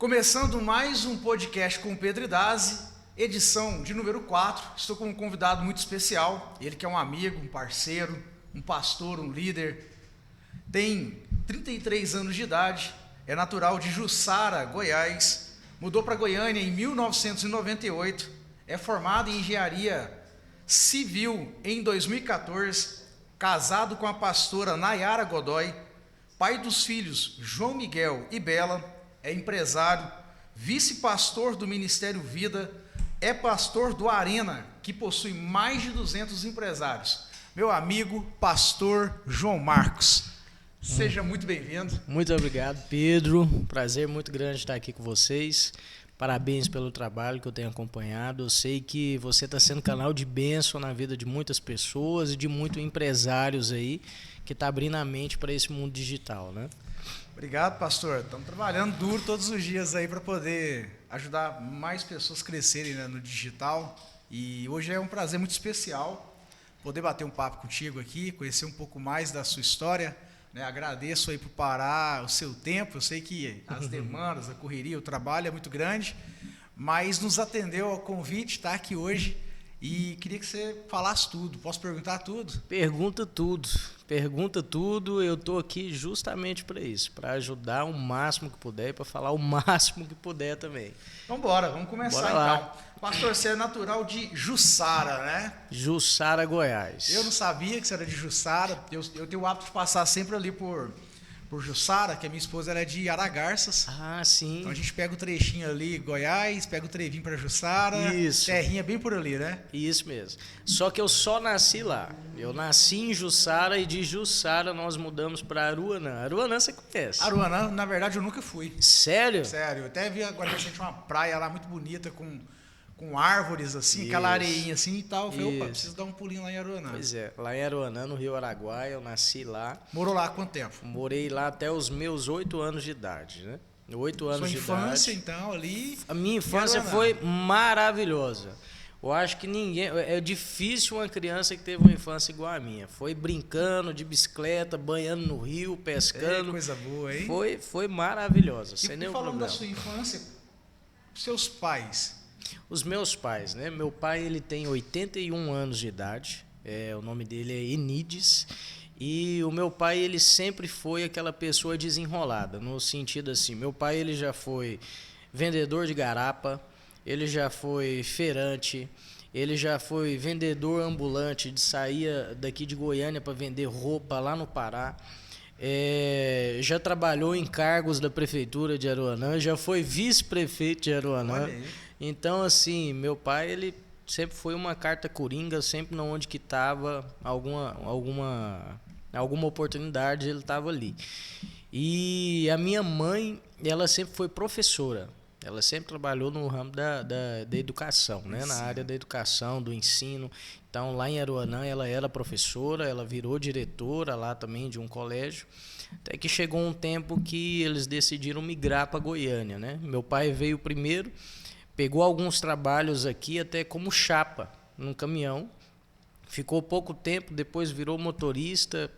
Começando mais um podcast com o Pedro Idazzi, edição de número 4. Estou com um convidado muito especial, ele que é um amigo, um parceiro, um pastor, um líder. Tem 33 anos de idade, é natural de Jussara, Goiás, mudou para Goiânia em 1998, é formado em engenharia civil em 2014, casado com a pastora Nayara Godoy, pai dos filhos João Miguel e Bela, é empresário, vice-pastor do Ministério Vida, é pastor do Arena, que possui mais de 200 empresários. Meu amigo, pastor João Marcos, seja muito bem-vindo. Muito obrigado, Pedro. Prazer muito grande estar aqui com vocês. Parabéns pelo trabalho que eu tenho acompanhado. Eu sei que você está sendo canal de bênção na vida de muitas pessoas e de muitos empresários aí que está abrindo a mente para esse mundo digital, né? Obrigado, pastor. Estamos trabalhando duro todos os dias aí para poder ajudar mais pessoas a crescerem, né, no digital. E hoje é um prazer muito especial poder bater um papo contigo aqui, conhecer um pouco mais da sua história, né? Agradeço aí por parar o seu tempo. Eu sei que as demandas, a correria, o trabalho é muito grande, mas nos atendeu ao convite, está aqui hoje e queria que você falasse tudo. Posso perguntar tudo? Pergunta tudo. Pergunta tudo, eu estou aqui justamente para isso, para ajudar o máximo que puder e para falar o máximo que puder também. Então bora, vamos começar então. Pastor, você é natural de Jussara, né? Jussara, Goiás. Eu não sabia que você era de Jussara, eu tenho o hábito de passar sempre ali por Jussara, que a minha esposa ela é de Aragarças. Ah, sim. Então a gente pega o trechinho ali, Goiás, pega o trevinho para Jussara. Isso. Terrinha bem por ali, né? Isso mesmo. Só que eu só nasci lá. Eu nasci em Jussara e de Jussara nós mudamos para Aruanã. Aruanã você conhece? Aruanã, na verdade, eu nunca fui. Sério? Sério. Eu até vi agora recente uma praia lá muito bonita com árvores assim, aquela areinha assim e tal. Eu falei, opa, preciso dar um pulinho lá em Aruanã. Pois é, lá em Aruanã, no Rio Araguaia, eu nasci lá. Morou lá há quanto tempo? Morei lá até os meus 8 anos de idade, né? 8 anos de idade. Sua infância, então, ali... A minha infância foi maravilhosa. Eu acho que ninguém... É difícil uma criança que teve uma infância igual a minha. Foi brincando de bicicleta, banhando no rio, pescando. É, coisa boa, hein? Foi maravilhosa, sem nenhum falando problema. da sua infância, seus pais... Os meus pais, né? Meu pai, ele tem 81 anos de idade. O nome dele é Enides. E o meu pai, ele sempre foi aquela pessoa desenrolada, no sentido assim, meu pai, ele já foi vendedor de garapa, ele já foi feirante, ele já foi vendedor ambulante, saía daqui de Goiânia para vender roupa lá no Pará. Já trabalhou em cargos da prefeitura de Aruanã, já foi vice-prefeito de Aruanã. Então, assim, meu pai, ele sempre foi uma carta coringa, sempre onde que estava alguma oportunidade, ele estava ali. E a minha mãe, ela sempre foi professora. Ela sempre trabalhou no ramo da educação, né? Na área da educação, do ensino. Então, lá em Aruanã, ela era professora, ela virou diretora lá também de um colégio. Até que chegou um tempo que eles decidiram migrar para Goiânia, né? Meu pai veio primeiro, pegou alguns trabalhos aqui, até como chapa, num caminhão. Ficou pouco tempo, depois virou motorista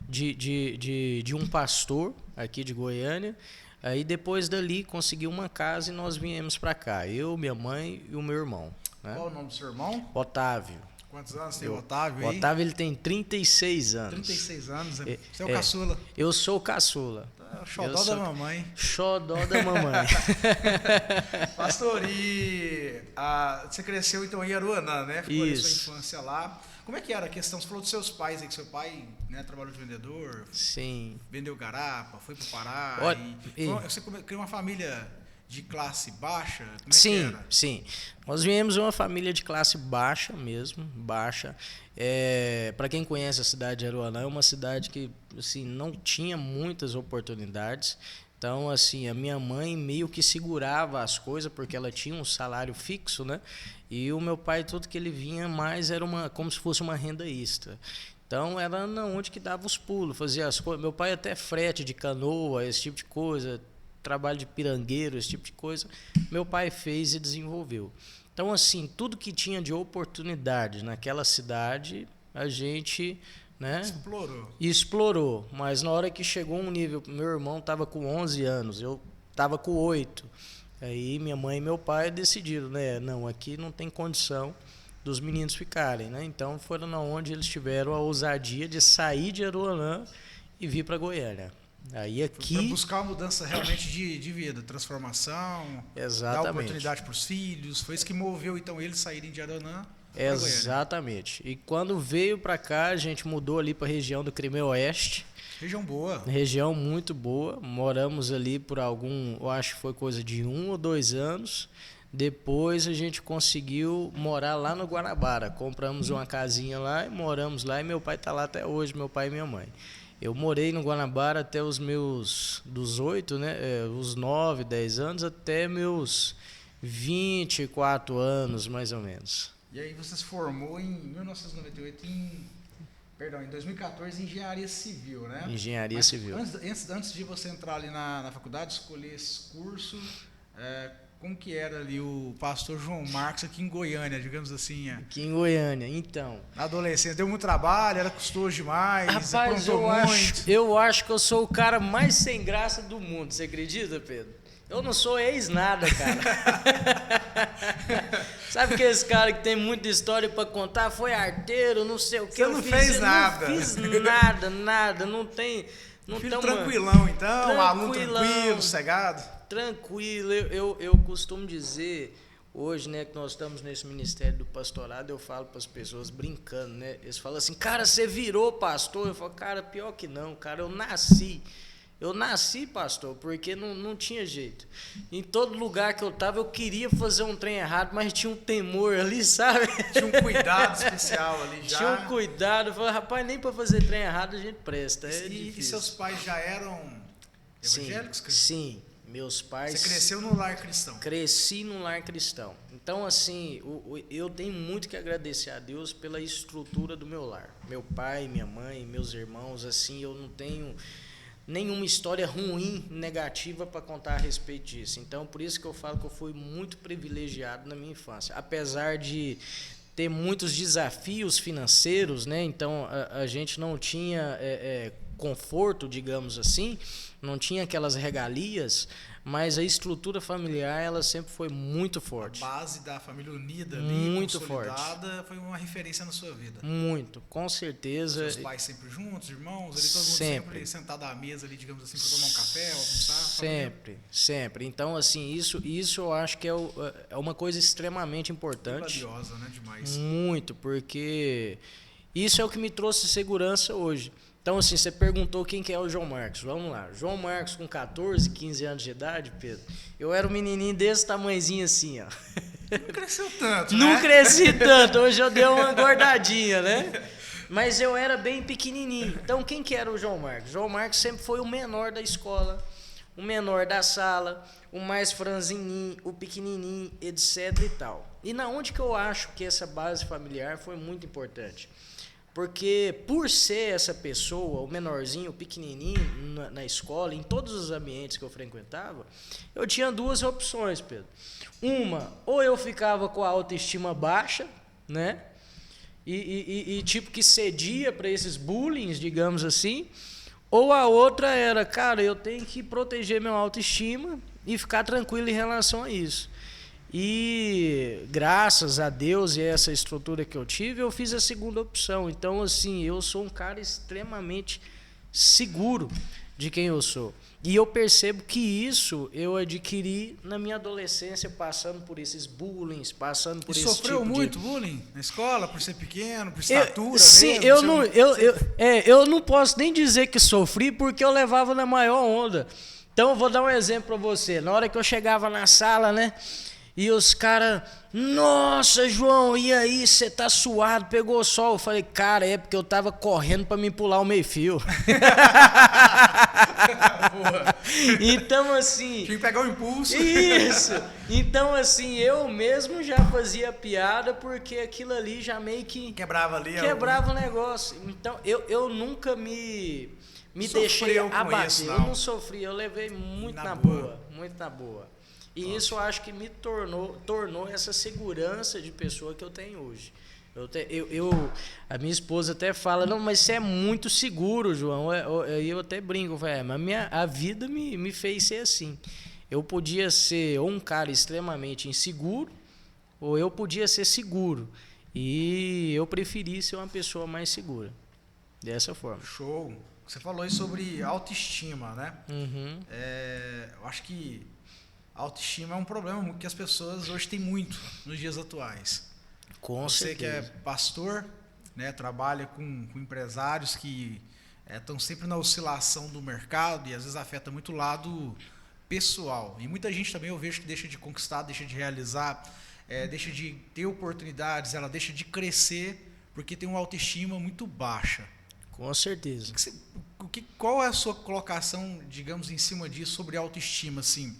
de um pastor aqui de Goiânia. Aí depois dali conseguiu uma casa e nós viemos para cá. Eu, minha mãe e o meu irmão. Né? Qual o nome do seu irmão? Otávio. Quantos anos tem o Otávio aí? O Otávio, ele tem 36 anos. 36 anos, você é o caçula. Eu sou o caçula. Xodó da mamãe. Xodó da mamãe. Pastor, e você cresceu então em Aruanã, né? Ficou na sua infância lá. Como é que era a questão? Você falou dos seus pais aí, que seu pai, né, trabalhou de vendedor. Sim. Vendeu garapa, foi pro Pará. Você criou uma família de classe baixa? Como é que era? Sim. Nós viemos de uma família de classe baixa mesmo, baixa. Para quem conhece a cidade de Aruanã, é uma cidade que assim, não tinha muitas oportunidades. Então, assim, a minha mãe meio que segurava as coisas porque ela tinha um salário fixo, né? E o meu pai, tudo que ele vinha mais era como se fosse uma renda extra. Então, era onde que dava os pulos, fazia as coisas. Meu pai até frete de canoa, esse tipo de coisa, trabalho de pirangueiro, esse tipo de coisa, meu pai fez e desenvolveu. Então, assim, tudo que tinha de oportunidade naquela cidade, a gente, né, explorou. Mas na hora que chegou um nível, meu irmão estava com 11 anos, eu estava com 8. Aí minha mãe e meu pai decidiram, né? Não, aqui não tem condição dos meninos ficarem, né? Então foram onde eles tiveram a ousadia de sair de Aruanã e vir para Goiânia. Aí aqui para buscar uma mudança realmente de vida, transformação, exatamente, dar oportunidade para os filhos. Foi isso que moveu então eles saírem de Aruanã. Exatamente. E quando veio para cá, a gente mudou ali para a região do Crimeoeste. Região boa. Região muito boa. Moramos ali por eu acho que foi coisa de 1 ou 2 anos. Depois a gente conseguiu morar lá no Guanabara. Compramos uma casinha lá e moramos lá. E meu pai está lá até hoje, meu pai e minha mãe. Eu morei no Guanabara até os meus, dos 8, né? Os 9, 10 anos, até meus 24 anos, mais ou menos. E aí você se formou em 1998 em 2014 em Engenharia Civil, né? Engenharia Civil. Antes de você entrar ali na faculdade, escolher esse curso, como que era ali o pastor João Marcos aqui em Goiânia, digamos assim? Aqui em Goiânia, então. Na adolescência, deu muito trabalho, era custoso demais, rapaz, eu acho que eu sou o cara mais sem graça do mundo, você acredita, Pedro? Eu não sou ex-nada, cara. Sabe aqueles cara que tem muita história pra contar? Foi arteiro, não sei o que. Você não fez nada. Não fiz nada. Não tem... Filho tranquilão, então. Aluno tranquilo, cegado. Tranquilo. Eu costumo dizer... Hoje, né, que nós estamos nesse ministério do pastorado, eu falo para as pessoas brincando, né? Eles falam assim, cara, você virou pastor? Eu falo, cara, pior que não, cara, eu nasci, pastor, porque não tinha jeito. Em todo lugar que eu estava, eu queria fazer um trem errado, mas tinha um temor ali, sabe? Tinha um cuidado especial ali já. Tinha um cuidado. Eu falei, rapaz, nem para fazer trem errado a gente presta. E seus pais já eram evangélicos? Sim, meus pais... Você cresceu no lar cristão? Cresci no lar cristão. Então, assim, eu tenho muito que agradecer a Deus pela estrutura do meu lar. Meu pai, minha mãe, meus irmãos, assim, eu não tenho... nenhuma história ruim, negativa para contar a respeito disso. Então, por isso que eu falo que eu fui muito privilegiado na minha infância. Apesar de ter muitos desafios financeiros, né? Então, a gente não tinha conforto, digamos assim, não tinha aquelas regalias, mas a estrutura familiar ela sempre foi muito forte. A base da família unida ali, muito consolidada, forte. Foi uma referência na sua vida. Muito, com certeza. Seus pais sempre juntos, irmãos, ali todo mundo sempre sentado à mesa ali, digamos assim, para tomar um café, almoçar. Sempre. Então, assim, isso eu acho que é uma coisa extremamente importante. Valiosa, né? Demais. Muito, porque isso é o que me trouxe segurança hoje. Então, assim, você perguntou quem que é o João Marcos. Vamos lá. João Marcos, com 14, 15 anos de idade, Pedro, eu era um menininho desse tamanhozinho assim, ó. Não cresceu tanto, né? Não cresci tanto. Hoje eu dei uma engordadinha, né? Mas eu era bem pequenininho. Então, quem que era o João Marcos? João Marcos sempre foi o menor da escola, o menor da sala, o mais franzininho, o pequenininho, etc e tal. E na onde que eu acho que essa base familiar foi muito importante? Porque por ser essa pessoa, o menorzinho, o pequenininho na escola, em todos os ambientes que eu frequentava, eu tinha duas opções, Pedro. Uma, ou eu ficava com a autoestima baixa, né? E tipo que cedia para esses bullying, digamos assim. Ou a outra era, cara, eu tenho que proteger minha autoestima e ficar tranquilo em relação a isso. E graças a Deus e essa estrutura que eu tive, eu fiz a segunda opção. Então, assim, eu sou um cara extremamente seguro de quem eu sou. E eu percebo que isso eu adquiri na minha adolescência, passando por esses bullying, passando por esse tipo de... sofreu muito bullying na escola, por ser pequeno, por estatura sim, mesmo? Eu não posso nem dizer que sofri, porque eu levava na maior onda. Então, eu vou dar um exemplo para você. Na hora que eu chegava na sala, né? E os caras, nossa, João, e aí, você tá suado, pegou sol? Eu falei, cara, é porque eu tava correndo para me pular o meio-fio. Então, assim... tinha que pegar o impulso. Isso. Então, assim, eu mesmo já fazia piada, porque aquilo ali já meio que... quebrava o negócio. Então, eu nunca me deixei abater. Isso, eu não sofri, eu levei muito na boa. Muito na boa. E isso eu acho que me tornou essa segurança de pessoa que eu tenho hoje. A minha esposa até fala, não, mas você é muito seguro, João. Eu até brinco, mas a vida me fez ser assim. Eu podia ser ou um cara extremamente inseguro, ou eu podia ser seguro. E eu preferi ser uma pessoa mais segura. Dessa forma. Show. Você falou aí sobre autoestima, né? Uhum. Eu acho que a autoestima é um problema que as pessoas hoje têm muito nos dias atuais. Com Você certeza. que é pastor, né, trabalha com empresários que estão sempre na oscilação do mercado e às vezes afeta muito o lado pessoal. E muita gente também eu vejo que deixa de conquistar, deixa de realizar, deixa de ter oportunidades, ela deixa de crescer porque tem uma autoestima muito baixa. Com certeza. Qual é a sua colocação, digamos, em cima disso sobre autoestima? Assim,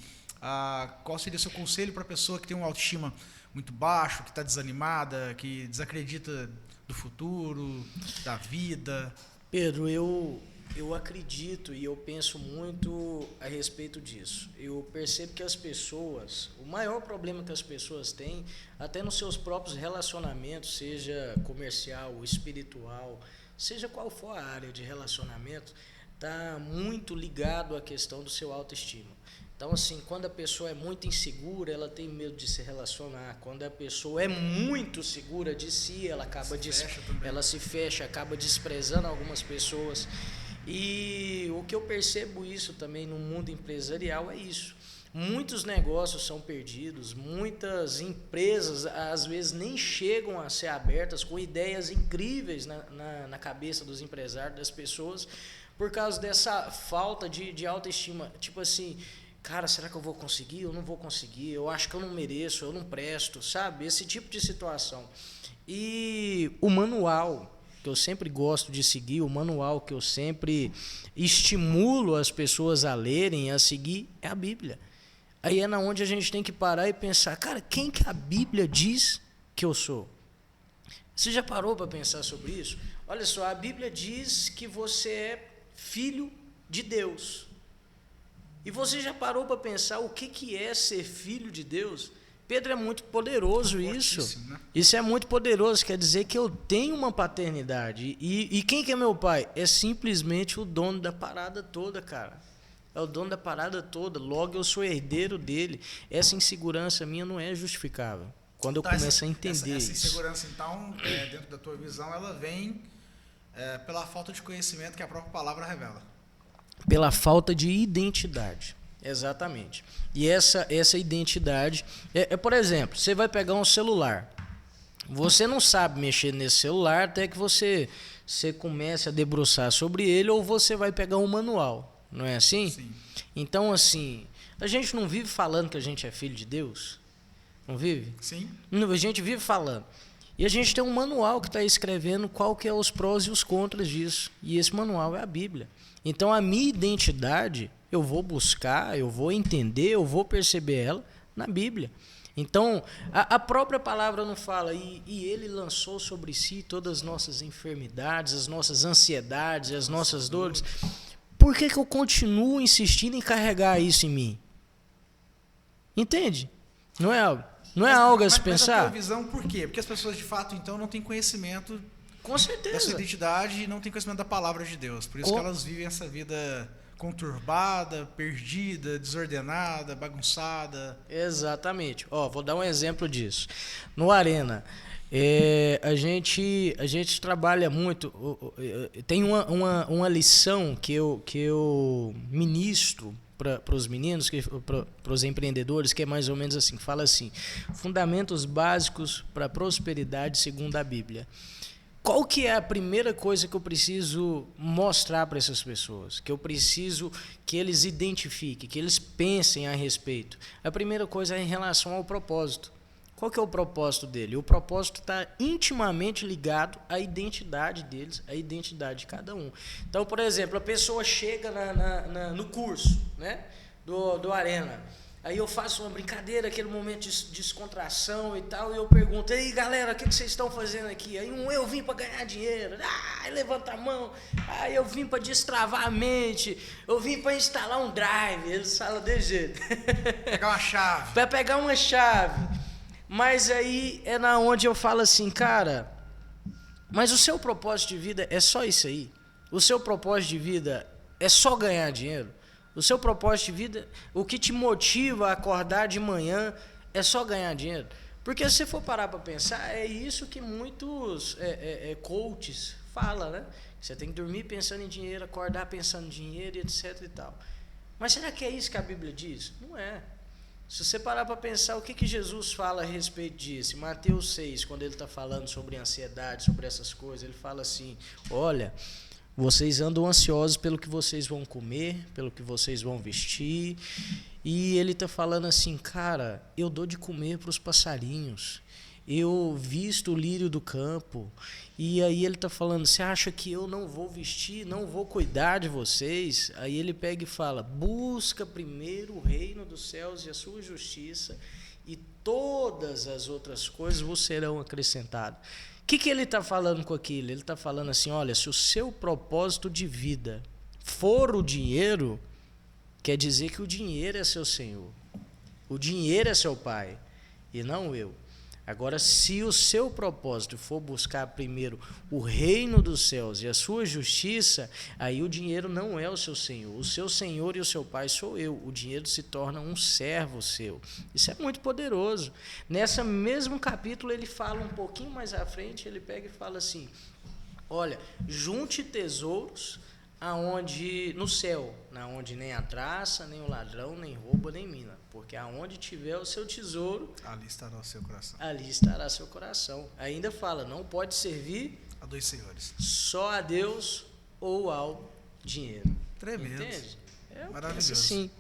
qual seria o seu conselho para a pessoa que tem uma autoestima muito baixo, que está desanimada, que desacredita do futuro, da vida? Pedro, eu acredito e eu penso muito a respeito disso. Eu percebo que as pessoas, o maior problema que as pessoas têm, até nos seus próprios relacionamentos, seja comercial ou espiritual, seja qual for a área de relacionamento, está muito ligado à questão do seu autoestima. Então, assim, quando a pessoa é muito insegura, ela tem medo de se relacionar. Quando a pessoa é muito segura de si, ela se fecha, acaba desprezando algumas pessoas. E o que eu percebo isso também no mundo empresarial é isso. Muitos negócios são perdidos, muitas empresas às vezes nem chegam a ser abertas com ideias incríveis na cabeça dos empresários, das pessoas, por causa dessa falta de autoestima. Tipo assim, cara, será que eu vou conseguir? Eu não vou conseguir, eu acho que eu não mereço, eu não presto, sabe? Esse tipo de situação. E o manual que eu sempre gosto de seguir, o manual que eu sempre estimulo as pessoas a lerem, a seguir, é a Bíblia. Aí é na onde a gente tem que parar e pensar, cara, quem que a Bíblia diz que eu sou? Você já parou para pensar sobre isso? Olha só, a Bíblia diz que você é filho de Deus. E você já parou para pensar o que é ser filho de Deus? Pedro, é muito poderoso isso. Né? Isso é muito poderoso, quer dizer que eu tenho uma paternidade. E quem que é meu pai? É simplesmente o dono da parada toda, cara. É o dono da parada toda, logo eu sou herdeiro dele. Essa insegurança minha não é justificável. Quando eu começo a entender essa isso. insegurança, então, dentro da tua visão, ela vem pela falta de conhecimento que a própria palavra revela. Pela falta de identidade. Exatamente. E essa identidade... por exemplo, você vai pegar um celular. Você não sabe mexer nesse celular até que você comece a debruçar sobre ele, ou você vai pegar um manual. Não é assim? Sim. Então, assim, a gente não vive falando que a gente é filho de Deus? Não vive? Sim. A gente vive falando. E a gente tem um manual que está escrevendo qual que é os prós e os contras disso. E esse manual é a Bíblia. Então, a minha identidade, eu vou buscar, eu vou entender, eu vou perceber ela na Bíblia. Então, a própria palavra não fala, e ele lançou sobre si todas as nossas enfermidades, as nossas ansiedades, as nossas dores. Por que eu continuo insistindo em carregar isso em mim? Entende? Não é algo a se pensar? Mas a tua visão, por quê? Porque as pessoas, de fato, então, não têm conhecimento Com certeza. da sua identidade e não têm conhecimento da palavra de Deus. Por isso que elas vivem essa vida conturbada, perdida, desordenada, bagunçada. Exatamente. Vou dar um exemplo disso. No Arena, a gente trabalha muito. Tem uma lição que eu ministro para os meninos, para os empreendedores, que é mais ou menos assim, fala assim: fundamentos básicos para a prosperidade segundo a Bíblia. Qual que é a primeira coisa que eu preciso mostrar para essas pessoas? Que eu preciso que eles identifiquem, que eles pensem a respeito? A primeira coisa é em relação ao propósito. Qual que é o propósito dele? O propósito está intimamente ligado à identidade deles, à identidade de cada um. Então, por exemplo, a pessoa chega no curso, né, do Arena. Aí eu faço uma brincadeira, aquele momento de descontração e tal, e eu pergunto: ei, galera, o que vocês estão fazendo aqui? Aí eu vim para ganhar dinheiro. Levanta a mão. Eu vim para destravar a mente. Eu vim para instalar um drive. Eles falam desse jeito. Pegar uma chave. Para pegar uma chave. Mas aí é na onde eu falo assim, cara, mas o seu propósito de vida é só isso aí? O seu propósito de vida é só ganhar dinheiro? O seu propósito de vida, o que te motiva a acordar de manhã é só ganhar dinheiro. Porque se você for parar para pensar, é isso que muitos coaches falam, né? Você tem que dormir pensando em dinheiro, acordar pensando em dinheiro, etc e tal. Mas será que é isso que a Bíblia diz? Não é. Se você parar para pensar, o que Jesus fala a respeito disso? Em Mateus 6, quando ele está falando sobre ansiedade, sobre essas coisas, ele fala assim, olha, vocês andam ansiosos pelo que vocês vão comer, pelo que vocês vão vestir, e ele está falando assim, cara, eu dou de comer para os passarinhos, eu visto o lírio do campo, e aí ele está falando, você acha que eu não vou vestir, não vou cuidar de vocês? Aí ele pega e fala, busca primeiro o reino dos céus e a sua justiça, e todas as outras coisas vos serão acrescentadas. O que ele está falando com aquilo? Ele está falando assim, olha, se o seu propósito de vida for o dinheiro, quer dizer que o dinheiro é seu senhor, o dinheiro é seu pai, e não eu. Agora, se o seu propósito for buscar primeiro o reino dos céus e a sua justiça, aí o dinheiro não é o seu senhor. O seu senhor e o seu pai sou eu. O dinheiro se torna um servo seu. Isso é muito poderoso. Nesse mesmo capítulo, ele fala um pouquinho mais à frente, ele pega e fala assim, olha, junte tesouros aonde, no céu, onde nem a traça, nem o ladrão, nem rouba, nem mina. Porque aonde tiver o seu tesouro, ali estará o seu coração. Ali estará seu coração. Ainda fala, não pode servir a dois senhores, só a Deus ou ao dinheiro. Tremendo. Entende? Maravilhoso. Assim.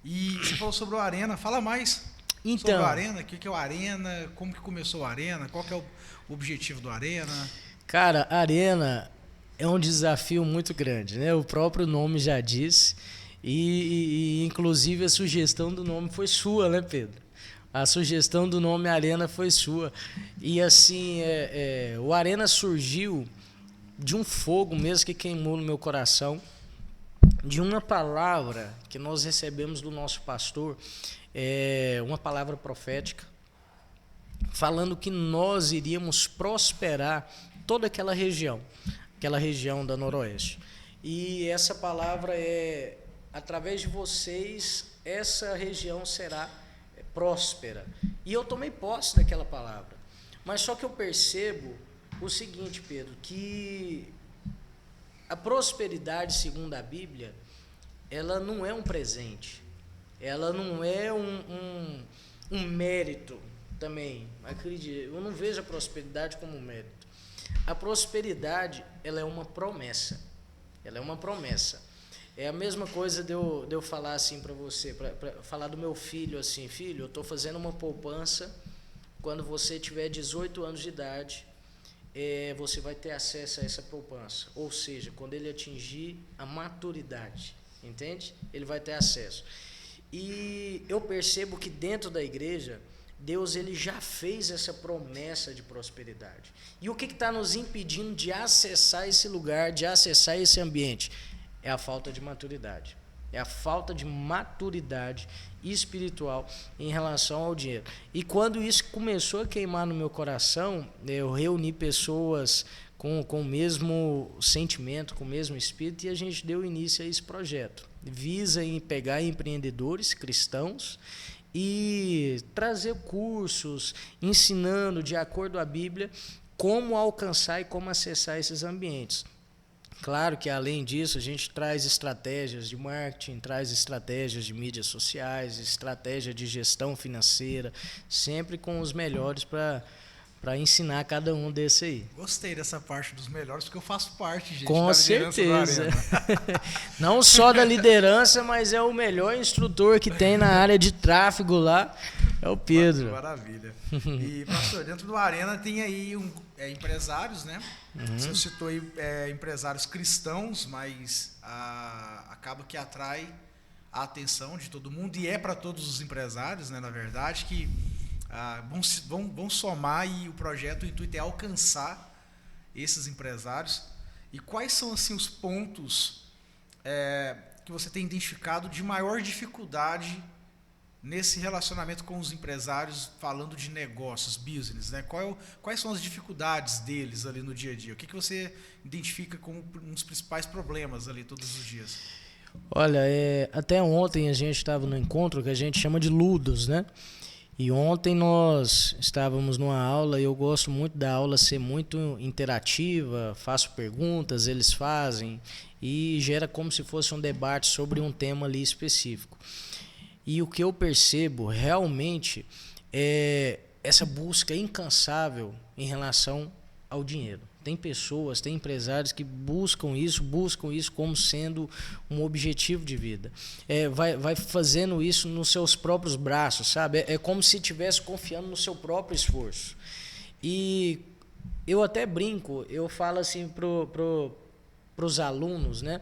E você falou sobre o Arena, fala mais sobre o Arena, o que é o Arena, como que começou o Arena, qual que é o objetivo do Arena? Cara, Arena é um desafio muito grande, né? O próprio nome já diz. E inclusive a sugestão do nome foi sua, né, Pedro? A sugestão do nome Arena foi sua. E assim, o Arena surgiu de um fogo mesmo que queimou no meu coração, de uma palavra que nós recebemos do nosso pastor, uma palavra profética, falando que nós iríamos prosperar toda aquela região da Noroeste. E essa palavra através de vocês, essa região será próspera. E eu tomei posse daquela palavra. Mas só que eu percebo o seguinte, Pedro, que a prosperidade, segundo a Bíblia, ela não é um presente. Ela não é um mérito também. Acredite, eu não vejo a prosperidade como um mérito. A prosperidade, ela é uma promessa. Ela é uma promessa. É a mesma coisa de eu falar assim para você, para falar do meu filho assim, filho, eu estou fazendo uma poupança, quando você tiver 18 anos de idade, você vai ter acesso a essa poupança. Ou seja, quando ele atingir a maturidade, entende? Ele vai ter acesso. E eu percebo que dentro da igreja, Deus ele já fez essa promessa de prosperidade. E o que está nos impedindo de acessar esse lugar, de acessar esse ambiente? É a falta de maturidade. É a falta de maturidade espiritual em relação ao dinheiro. E quando isso começou a queimar no meu coração, eu reuni pessoas com o mesmo sentimento, com o mesmo espírito, e a gente deu início a esse projeto. Visa em pegar empreendedores cristãos e trazer cursos, ensinando de acordo com a Bíblia como alcançar e como acessar esses ambientes. Claro que, além disso, a gente traz estratégias de marketing, traz estratégias de mídias sociais, estratégia de gestão financeira, sempre com os melhores para ensinar cada um desse aí. Gostei dessa parte dos melhores, porque eu faço parte, gente, com da certeza. liderança do Arena. Não só da liderança, mas é o melhor instrutor que tem na área de tráfego lá, é o Pedro. Maravilha. E, pastor, dentro do Arena tem aí empresários, né? Uhum. Você citou aí empresários cristãos, mas acaba que atrai a atenção de todo mundo, e é para todos os empresários, né, na verdade, que vão somar, e o projeto, o intuito é alcançar esses empresários. E quais são assim os pontos que você tem identificado de maior dificuldade nesse relacionamento com os empresários, falando de negócios, business, né? Quais são as dificuldades deles ali no dia a dia? O que você identifica como um dos principais problemas ali todos os dias? Olha, até ontem a gente estava no encontro que a gente chama de Ludos, né? E ontem nós estávamos numa aula e eu gosto muito da aula ser muito interativa, faço perguntas, eles fazem e gera como se fosse um debate sobre um tema ali específico. E o que eu percebo realmente é essa busca incansável em relação ao dinheiro. Tem pessoas, tem empresários que buscam isso como sendo um objetivo de vida. Vai fazendo isso nos seus próprios braços, sabe? É como se estivesse confiando no seu próprio esforço. E eu até brinco, eu falo assim pros alunos, né?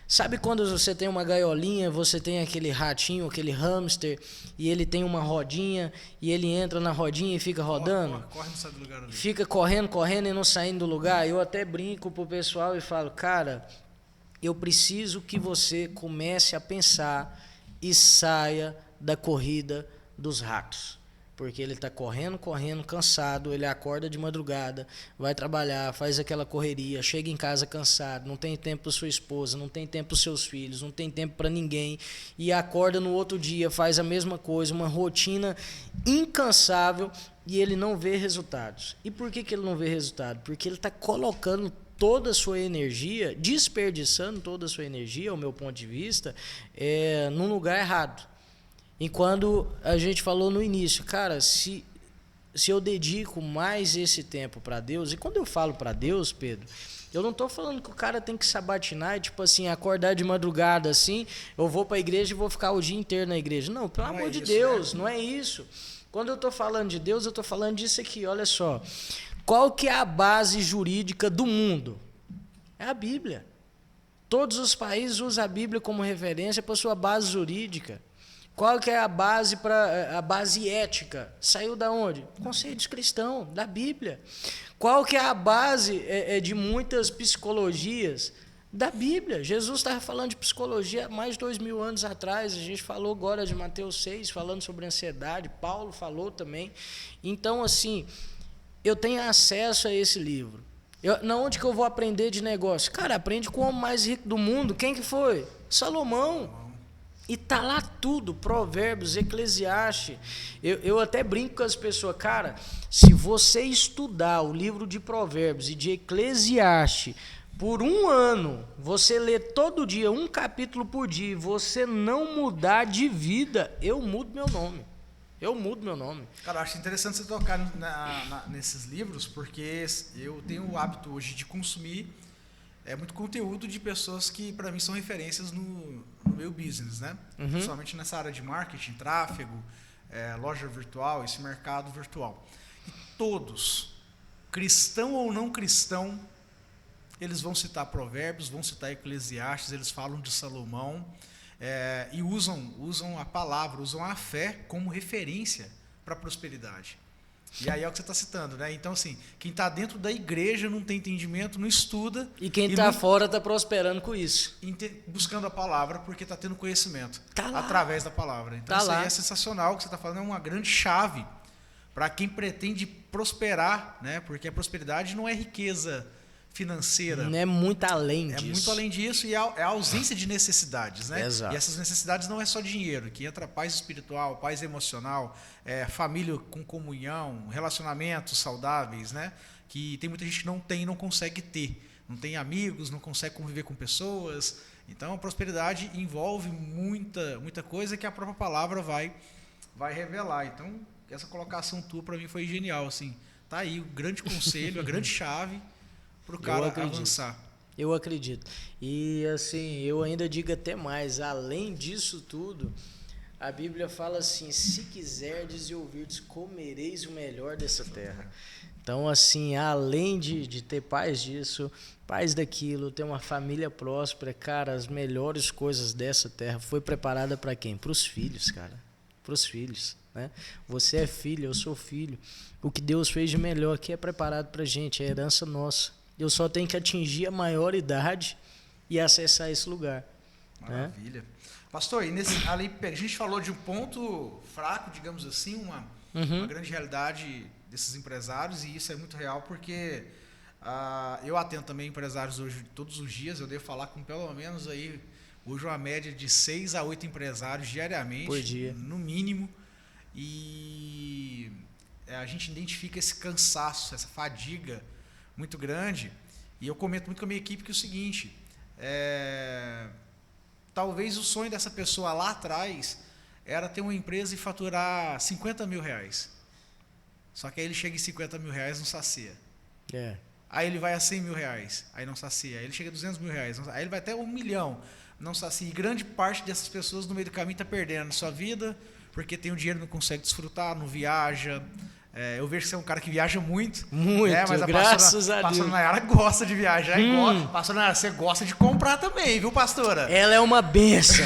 Sabe quando você tem uma gaiolinha, você tem aquele ratinho, aquele hamster, e ele tem uma rodinha, e ele entra na rodinha e fica rodando? Corre, não sai do lugar ali. Fica correndo e não saindo do lugar. Eu até brinco pro pessoal e falo, cara, eu preciso que você comece a pensar e saia da corrida dos ratos. Porque ele está correndo, cansado, ele acorda de madrugada, vai trabalhar, faz aquela correria, chega em casa cansado, não tem tempo para sua esposa, não tem tempo para seus filhos, não tem tempo para ninguém, e acorda no outro dia, faz a mesma coisa, uma rotina incansável, e ele não vê resultados. E por que ele não vê resultado? Porque ele está colocando toda a sua energia, desperdiçando toda a sua energia, ao meu ponto de vista, num lugar errado. E quando a gente falou no início, cara, se eu dedico mais esse tempo para Deus, e quando eu falo para Deus, Pedro, eu não estou falando que o cara tem que sabatinar, tipo assim, acordar de madrugada assim, eu vou para a igreja e vou ficar o dia inteiro na igreja. Não, pelo amor de Deus, não é isso. Quando eu estou falando de Deus, eu estou falando disso aqui, olha só. Qual que é a base jurídica do mundo? É a Bíblia. Todos os países usam a Bíblia como referência para sua base jurídica. Qual que é a base ética? Saiu da onde? Conceitos cristãos, da Bíblia. Qual que é a base de muitas psicologias? Da Bíblia. Jesus estava falando de psicologia há mais de 2000 anos atrás. A gente falou agora de Mateus 6, falando sobre ansiedade. Paulo falou também. Então, assim, eu tenho acesso a esse livro. Na onde que eu vou aprender de negócio? Cara, aprende com o homem mais rico do mundo. Quem que foi? Salomão. E tá lá tudo, Provérbios, Eclesiastes. Eu até brinco com as pessoas, cara, se você estudar o livro de Provérbios e de Eclesiastes por um ano, você ler todo dia um capítulo por dia e você não mudar de vida, eu mudo meu nome. Cara, eu acho interessante você tocar nesses livros, porque eu tenho o hábito hoje de consumir muito conteúdo de pessoas que para mim são referências no meu business, né? Uhum. Principalmente nessa área de marketing, tráfego, loja virtual, esse mercado virtual. E todos, cristão ou não cristão, eles vão citar Provérbios, vão citar Eclesiastes, eles falam de Salomão e usam a palavra, usam a fé como referência para a prosperidade. E aí é o que você está citando, né? Então, assim, quem está dentro da igreja não tem entendimento, não estuda. E quem está fora está prosperando com isso. Buscando a palavra, porque está tendo conhecimento Tá através da palavra. Então, isso aí é sensacional. O que você está falando é uma grande chave para quem pretende prosperar, né? Porque a prosperidade não é riqueza financeira. Não é muito além disso. É muito além disso e é a ausência de necessidades, né? Exato. E essas necessidades não é só dinheiro, que entra paz espiritual, paz emocional, família com comunhão, relacionamentos saudáveis, né? Que tem muita gente que não consegue ter. Não tem amigos, não consegue conviver com pessoas. Então a prosperidade envolve muita coisa que a própria palavra vai revelar. Então essa colocação tua para mim foi genial, assim. Tá aí o grande conselho, a grande chave para o cara avançar. Eu acredito. E assim, eu ainda digo até mais, além disso tudo, a Bíblia fala assim, se quiserdes e ouvirdes, comereis o melhor dessa terra. Então, assim, além de ter paz disso, paz daquilo, ter uma família próspera, cara, as melhores coisas dessa terra foi preparada para quem? Para os filhos, cara. Para os filhos, né? Você é filho, eu sou filho. O que Deus fez de melhor aqui é preparado para a gente, é herança nossa. Eu só tenho que atingir a maior idade e acessar esse lugar. Maravilha. Né? Pastor, ali a gente falou de um ponto fraco, digamos assim, uma grande realidade desses empresários, e isso é muito real porque eu atendo também empresários hoje todos os dias, eu devo falar com pelo menos aí Hoje uma média de 6 a 8 empresários diariamente, Por dia. no mínimo. E a gente identifica esse cansaço, essa fadiga muito grande. E eu comento muito com a minha equipe que é o seguinte, talvez o sonho dessa pessoa lá atrás era ter uma empresa e faturar 50 mil reais. Só que aí ele chega em 50 mil reais e não sacia. Aí ele vai a 100 mil reais, aí não sacia. Aí ele chega a 200 mil reais, aí ele vai até 1 milhão, não sacia. E grande parte dessas pessoas no meio do caminho está perdendo a sua vida, porque tem o dinheiro, não consegue desfrutar, não viaja. Eu vejo que você é um cara que viaja muito. Muito, mas graças a Deus. Pastora Nayara gosta de viajar e gosta. Pastora Nayara, você gosta de comprar também, viu, pastora? Ela é uma benção.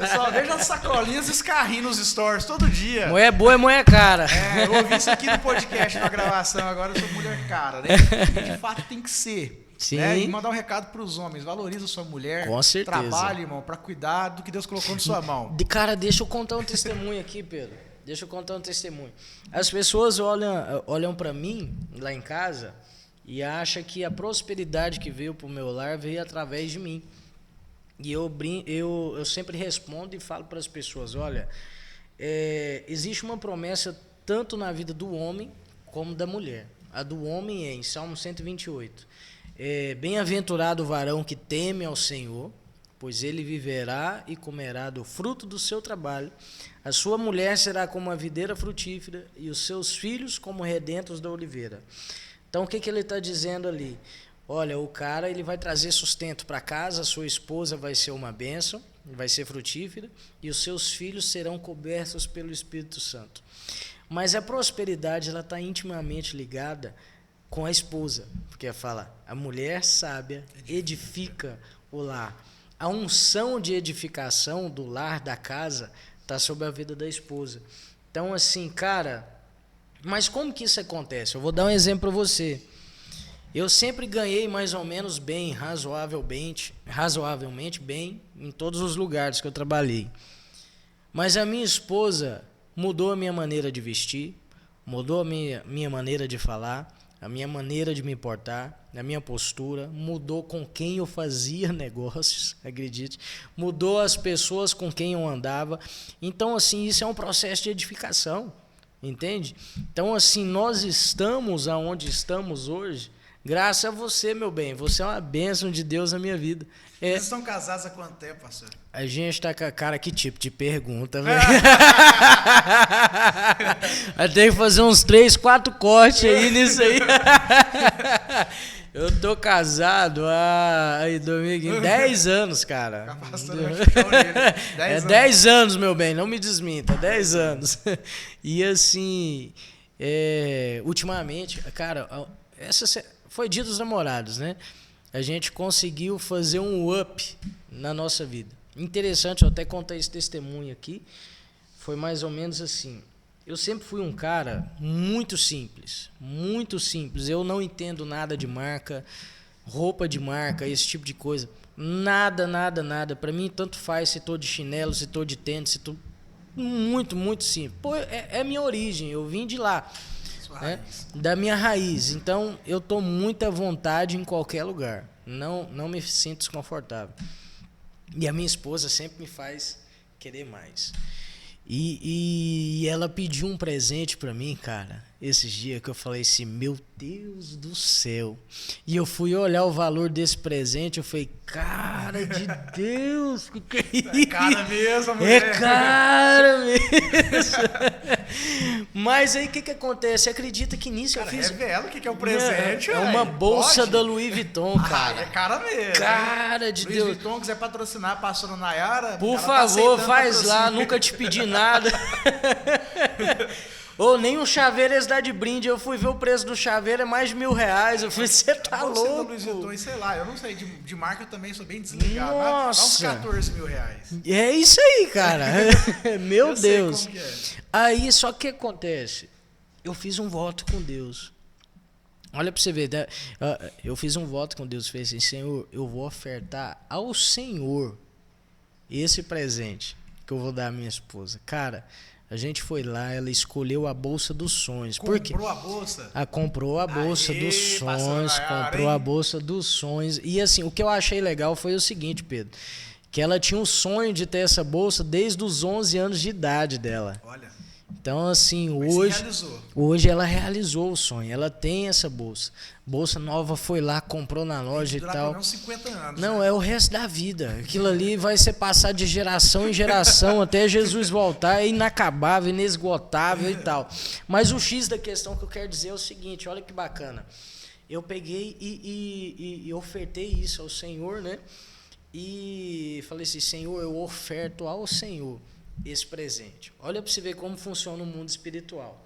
Eu só vejo as sacolinhas e os carrinhos nos stores todo dia. Mulher boa é mulher cara. Eu ouvi isso aqui no podcast, na gravação, agora eu sou mulher cara, né? E de fato tem que ser. Sim. Né? E mandar um recado para os homens, valoriza sua mulher. Com certeza. Trabalhe, irmão, para cuidar do que Deus colocou na sua mão. Cara, deixa eu contar um testemunho aqui, Pedro. Deixa eu contar um testemunho. As pessoas olham para mim, lá em casa, e acham que a prosperidade que veio para o meu lar veio através de mim. E eu sempre respondo e falo para as pessoas, olha, existe uma promessa tanto na vida do homem como da mulher. A do homem é em Salmo 128. Bem-aventurado o varão que teme ao Senhor, pois ele viverá e comerá do fruto do seu trabalho. A sua mulher será como a videira frutífera e os seus filhos como redentos da oliveira. Então, o que ele está dizendo ali? Olha, o cara ele vai trazer sustento para casa, a sua esposa vai ser uma bênção, vai ser frutífera, e os seus filhos serão cobertos pelo Espírito Santo. Mas a prosperidade ela está intimamente ligada com a esposa, porque fala, a mulher sábia edifica o lar. A unção de edificação do lar, da casa, está sobre a vida da esposa. Então, assim, cara, mas como que isso acontece? Eu vou dar um exemplo para você. Eu sempre ganhei mais ou menos bem, razoavelmente bem, em todos os lugares que eu trabalhei. Mas a minha esposa mudou a minha maneira de vestir, mudou a minha maneira de falar, a minha maneira de me portar, a minha postura, mudou com quem eu fazia negócios, acredite, mudou as pessoas com quem eu andava. Então, assim, isso é um processo de edificação, entende? Então, assim, nós estamos aonde estamos hoje, graças a você, meu bem. Você é uma bênção de Deus na minha vida. Vocês estão casados há quanto tempo, pastor? A gente tá com a cara, que tipo de pergunta, velho? Tem que fazer uns 3, 4 cortes aí nisso aí. Eu tô casado há 10 anos, cara. É 10 anos, meu bem, não me desminta, 10 anos. E assim, ultimamente, cara, foi Dia dos Namorados, né? A gente conseguiu fazer um up na nossa vida. Interessante, eu até contei esse testemunho aqui. Foi mais ou menos assim. Eu sempre fui um cara muito simples, muito simples. Eu não entendo nada de marca, roupa de marca, esse tipo de coisa. Nada, nada, nada. Para mim, tanto faz se tô de chinelo, se tô de tênis, se tô... Muito, muito simples. Pô, é minha origem, eu vim de lá. Né? Da minha raiz. Então, eu tô muito à vontade em qualquer lugar. Não me sinto desconfortável. E a minha esposa sempre me faz querer mais. E ela pediu um presente pra mim, cara, esses dias que eu falei assim, meu Deus do céu. E eu fui olhar o valor desse presente, eu falei, cara de Deus, que é isso? É cara mesmo, mulher. É cara mesmo. Mas aí o que acontece? Acredita que nisso cara, eu fiz... revela o que é o presente. É uma bolsa pode? Da Louis Vuitton, cara. É cara mesmo. Cara de Louis Deus. Vuitton, quiser patrocinar a pastora Nayara, por tá favor, faz patrocínio. lá, nunca te pedi nada. Ou nem um chaveiro eles dá de brinde. Eu fui ver o preço do chaveiro, é mais de R$1.000. Eu falei, você tá louco? Da Louis Vuitton, sei lá, eu não sei, de marca eu também sou bem desligado. Nossa. Dá uns 14 mil reais. É isso aí, cara. Meu eu Deus. Sei como que é. Aí, só que acontece? Eu fiz um voto com Deus. Olha pra você ver, né? Eu fiz um voto com Deus. Falei assim, Senhor, eu vou ofertar ao Senhor esse presente que eu vou dar à minha esposa. Cara, A gente foi lá, ela escolheu a bolsa dos sonhos. Comprou a bolsa? Comprou a bolsa dos sonhos, comprou a bolsa dos sonhos. E assim, o que eu achei legal foi o seguinte, Pedro, que ela tinha um sonho de ter essa bolsa desde os 11 anos de idade dela. Olha. Então, assim, hoje ela realizou o sonho. Ela tem essa bolsa. Bolsa nova, foi lá, comprou na loja e tal. Não, 50 anos. Não, né? é o resto da vida. Aquilo ali vai ser passado de geração em geração até Jesus voltar. É inacabável, inesgotável e tal. Mas o X da questão que eu quero dizer é o seguinte, olha que bacana. Eu peguei e ofertei isso ao Senhor, né? E falei assim, Senhor, eu oferto ao Senhor esse presente. Olha para você ver como funciona o mundo espiritual.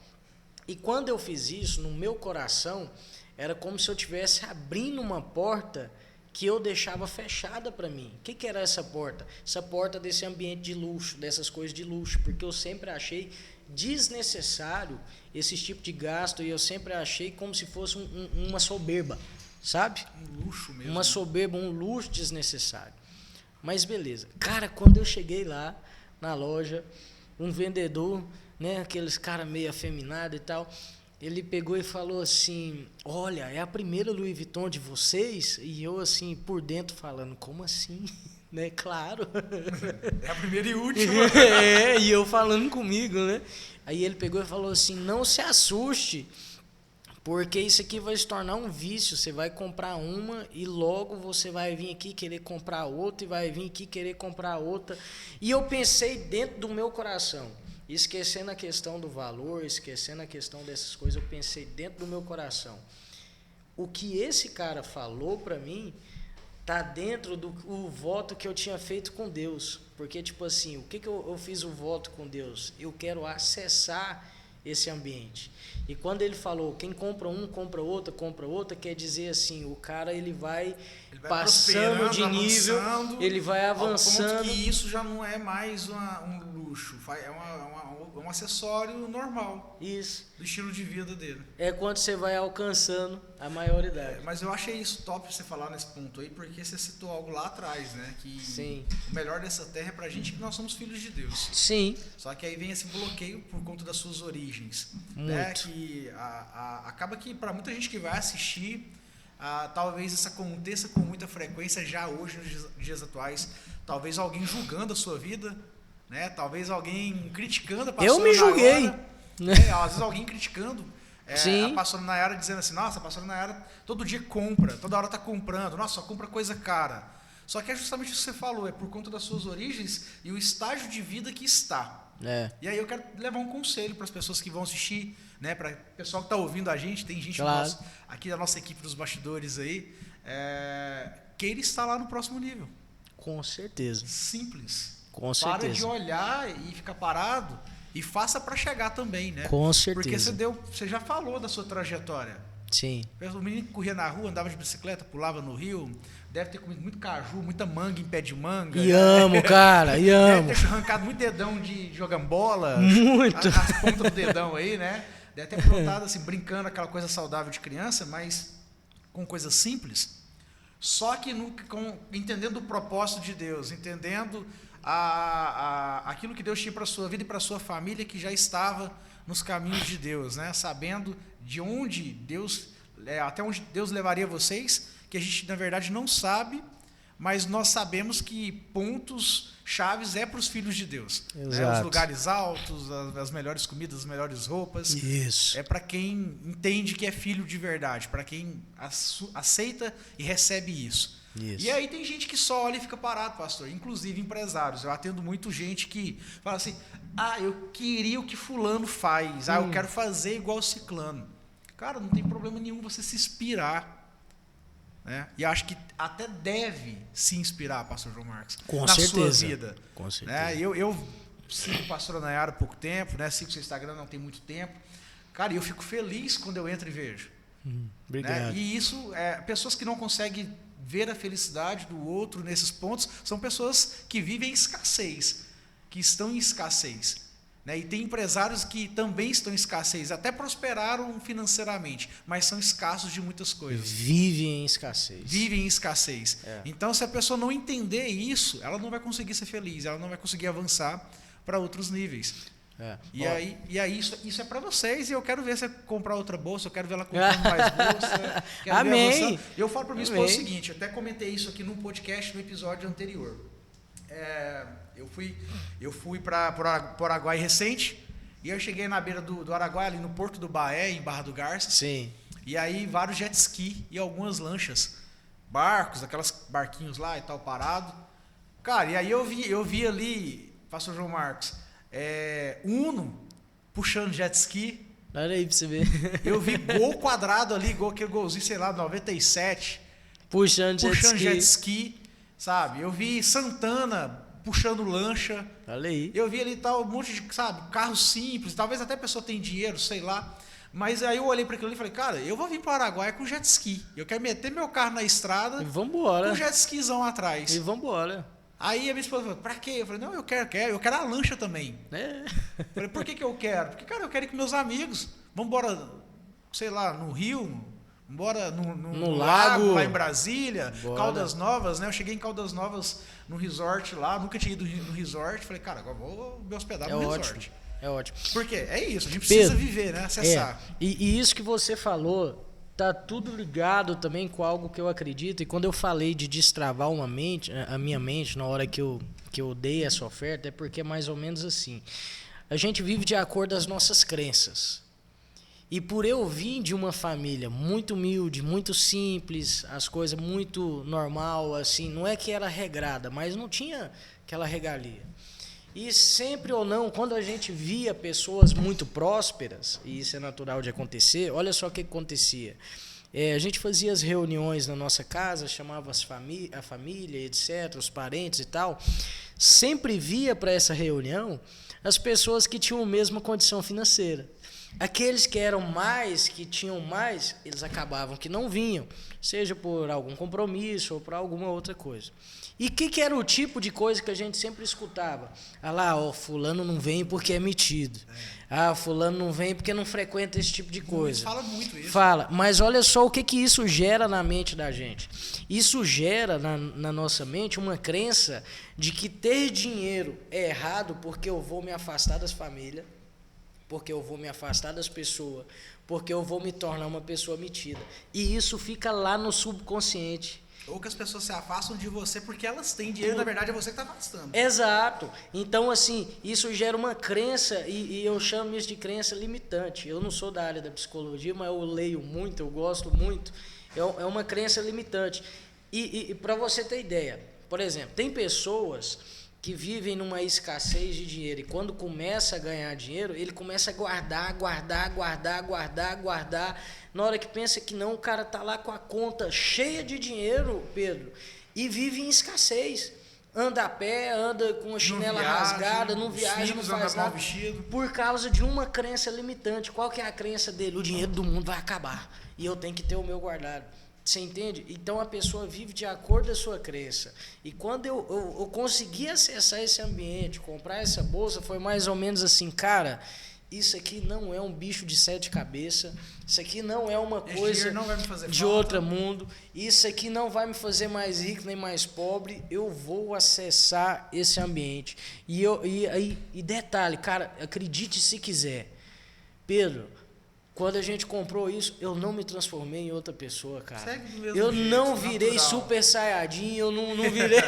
E quando eu fiz isso, no meu coração, era como se eu estivesse abrindo uma porta que eu deixava fechada para mim. O que era essa porta? Essa porta desse ambiente de luxo, dessas coisas de luxo, porque eu sempre achei desnecessário esse tipo de gasto e eu sempre achei como se fosse uma soberba, sabe? Um luxo mesmo. Uma soberba, um luxo desnecessário. Mas beleza. Cara, quando eu cheguei lá na loja, um vendedor, né, aqueles cara meio afeminado e tal, ele pegou e falou assim, olha, é a primeira Louis Vuitton de vocês? E eu assim, por dentro falando, como assim? Né, claro. É a primeira e última. E eu falando comigo, né? Aí ele pegou e falou assim, não se assuste, porque isso aqui vai se tornar um vício. Você vai comprar uma e logo você vai vir aqui querer comprar outra e vai vir aqui querer comprar outra. E eu pensei dentro do meu coração, esquecendo a questão do valor, esquecendo a questão dessas coisas, eu pensei dentro do meu coração. O que esse cara falou para mim tá dentro do voto que eu tinha feito com Deus. Porque, tipo assim, o que eu fiz o voto com Deus? Eu quero acessar esse ambiente. E quando ele falou, quem compra um, compra outra, quer dizer assim, o cara ele vai passando de nível, ele vai avançando. Ao ponto que isso já não é mais um luxo, é um acessório normal. Isso. Do estilo de vida dele. É quando você vai alcançando a maioridade. Mas eu achei isso top você falar nesse ponto aí, porque você citou algo lá atrás, né? Que sim. O melhor dessa terra é pra gente que nós somos filhos de Deus. Sim. Só que aí vem esse bloqueio por conta das suas origens. Muito. Né? Que acaba que para muita gente que vai assistir, talvez isso aconteça com muita frequência já hoje, nos dias atuais. Talvez alguém julgando a sua vida, né? Talvez alguém criticando a pastora. Eu me julguei. Às vezes alguém criticando a pastora Nayara, dizendo assim, nossa, a pastora Nayara todo dia compra, toda hora está comprando, nossa, só compra coisa cara. Só que é justamente isso que você falou, é por conta das suas origens e o estágio de vida que está. E aí eu quero levar um conselho para as pessoas que vão assistir, né, para o pessoal que está ouvindo a gente, tem gente aqui da nossa equipe dos bastidores aí, queira estar lá no próximo nível. Com certeza. Simples. Com certeza. Para de olhar e ficar parado e faça para chegar também, né? Com certeza. Porque você já falou da sua trajetória. Sim. O menino que corria na rua, andava de bicicleta, pulava no rio, deve ter comido muito caju, muita manga em pé de manga. E amo, cara, e amo. Deve ter arrancado muito dedão de jogando bola. Muito. As pontas do dedão aí, né? Deve ter aprontado assim, brincando aquela coisa saudável de criança, mas com coisas simples. Só que entendendo o propósito de Deus, entendendo aquilo que Deus tinha para a sua vida e para a sua família, que já estava nos caminhos de Deus, né? Sabendo de onde até onde Deus levaria vocês, que a gente na verdade não sabe, mas nós sabemos que pontos chaves é para os filhos de Deus. Né? Os lugares altos, as melhores comidas, as melhores roupas. Isso. É para quem entende que é filho de verdade, para quem aceita e recebe isso. Isso. E aí tem gente que só olha e fica parado, pastor, inclusive empresários. Eu atendo muito gente que fala assim, eu queria o que fulano faz, eu quero fazer igual ciclano. Cara, não tem problema nenhum você se inspirar. Né? E acho que até deve se inspirar, pastor João Marcos, na sua vida. Com certeza. Né? Eu sigo a pastora Nayara há pouco tempo, né? Sigo seu Instagram não tem muito tempo. Cara, eu fico feliz quando eu entro e vejo. Obrigado. Né? E isso, pessoas que não conseguem ver a felicidade do outro nesses pontos, são pessoas que vivem em escassez, que estão em escassez. Né? E tem empresários que também estão em escassez, até prosperaram financeiramente, mas são escassos de muitas coisas. Vivem em escassez. Vivem em escassez. Então, se a pessoa não entender isso, ela não vai conseguir ser feliz, ela não vai conseguir avançar para outros níveis. E aí isso é para vocês, e eu quero ver você comprar outra bolsa, eu quero ver ela comprando mais bolsa. Amém. Eu falo para minha esposa o seguinte, eu até comentei isso aqui num podcast no episódio anterior. Eu fui para o Araguaia recente, e eu cheguei na beira do Araguaia, ali no Porto do Baé, em Barra do Garça. Sim. E aí vários jet ski e algumas lanchas, barcos, aquelas barquinhos lá e tal, parado. Cara, e aí eu vi ali, pastor João Marcos, Uno puxando jet ski. Olha aí pra você ver. Eu vi Gol quadrado ali, aquele golzinho, sei lá, 97. Puxando jet ski, sabe? Eu vi Santana puxando lancha. Olha aí. Eu vi ali tal, um monte de, sabe, carro simples, talvez até a pessoa tenha dinheiro, sei lá. Mas aí eu olhei para aquilo ali e falei, cara, eu vou vir para o Araguaia com jet ski. Eu quero meter meu carro na estrada e vambora. Com jet skizão atrás. E vambora. Aí a minha esposa falou, pra quê? Eu falei, não, eu quero a lancha também. Eu falei, por que eu quero? Porque, cara, eu quero ir com meus amigos. Vamos embora, sei lá, no Rio, embora no lago, lá em Brasília, bora. Caldas Novas, né? Eu cheguei em Caldas Novas, no resort lá, nunca tinha ido no resort. Falei, cara, agora vou me hospedar no resort. É ótimo. Porque é isso, a gente precisa viver, né? Acessar. E isso que você falou, tá tudo ligado também com algo que eu acredito. E quando eu falei de destravar a minha mente na hora que eu dei essa oferta, é porque é mais ou menos assim. A gente vive de acordo às nossas crenças. E por eu vir de uma família muito humilde, muito simples, as coisas muito normal, assim, não é que era regrada, mas não tinha aquela regalia. E sempre ou não, quando a gente via pessoas muito prósperas, e isso é natural de acontecer, olha só o que acontecia. A gente fazia as reuniões na nossa casa, chamava a família, etc., os parentes e tal. Sempre via para essa reunião as pessoas que tinham a mesma condição financeira. Aqueles que eram mais, que tinham mais, eles acabavam que não vinham, seja por algum compromisso ou por alguma outra coisa. E o que era o tipo de coisa que a gente sempre escutava? Ah lá, fulano não vem porque é metido. Ah, fulano não vem porque não frequenta esse tipo de coisa. Fala muito isso. Fala, mas olha só o que isso gera na mente da gente. Isso gera na nossa mente uma crença de que ter dinheiro é errado porque eu vou me afastar das famílias, porque eu vou me afastar das pessoas, porque eu vou me tornar uma pessoa metida. E isso fica lá no subconsciente. Ou que as pessoas se afastam de você porque elas têm dinheiro, na verdade é você que está afastando. Exato. Então, assim, isso gera uma crença, e eu chamo isso de crença limitante. Eu não sou da área da psicologia, mas eu leio muito, eu gosto muito. É uma crença limitante. E para você ter ideia, por exemplo, tem pessoas que vivem numa escassez de dinheiro, e quando começa a ganhar dinheiro, ele começa a guardar. Na hora que pensa que não, o cara tá lá com a conta cheia de dinheiro, Pedro, e vive em escassez. Anda a pé, anda com a chinela rasgada, não viaja, não faz nada, por causa de uma crença limitante. Qual que é a crença dele? O dinheiro do mundo vai acabar e eu tenho que ter o meu guardado. Você entende? Então a pessoa vive de acordo com a sua crença. E quando eu consegui acessar esse ambiente, comprar essa bolsa, foi mais ou menos assim, cara, isso aqui não é um bicho de 7 cabeças, isso aqui não é uma coisa de outro mundo, isso aqui não vai me fazer mais rico nem mais pobre, eu vou acessar esse ambiente. E detalhe, cara, acredite se quiser, Pedro, quando a gente comprou isso, eu não me transformei em outra pessoa, cara. Eu não virei natural. Super saiyajin, eu não virei...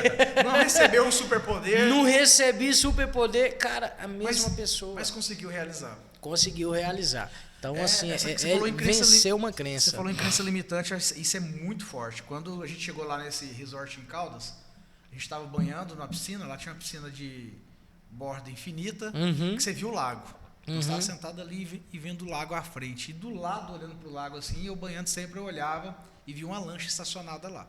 Não recebeu um superpoder. Não recebi superpoder, cara, a mesma pessoa. Mas conseguiu realizar. Conseguiu realizar. Então, assim, vencer uma crença. Você falou em crença limitante, isso é muito forte. Quando a gente chegou lá nesse resort em Caldas, a gente estava banhando na piscina, lá tinha uma piscina de borda infinita, que você viu o lago. Eu estava sentado ali e vendo o lago à frente. E do lado, olhando para o lago assim, eu banhando sempre, eu olhava e vi uma lancha estacionada lá.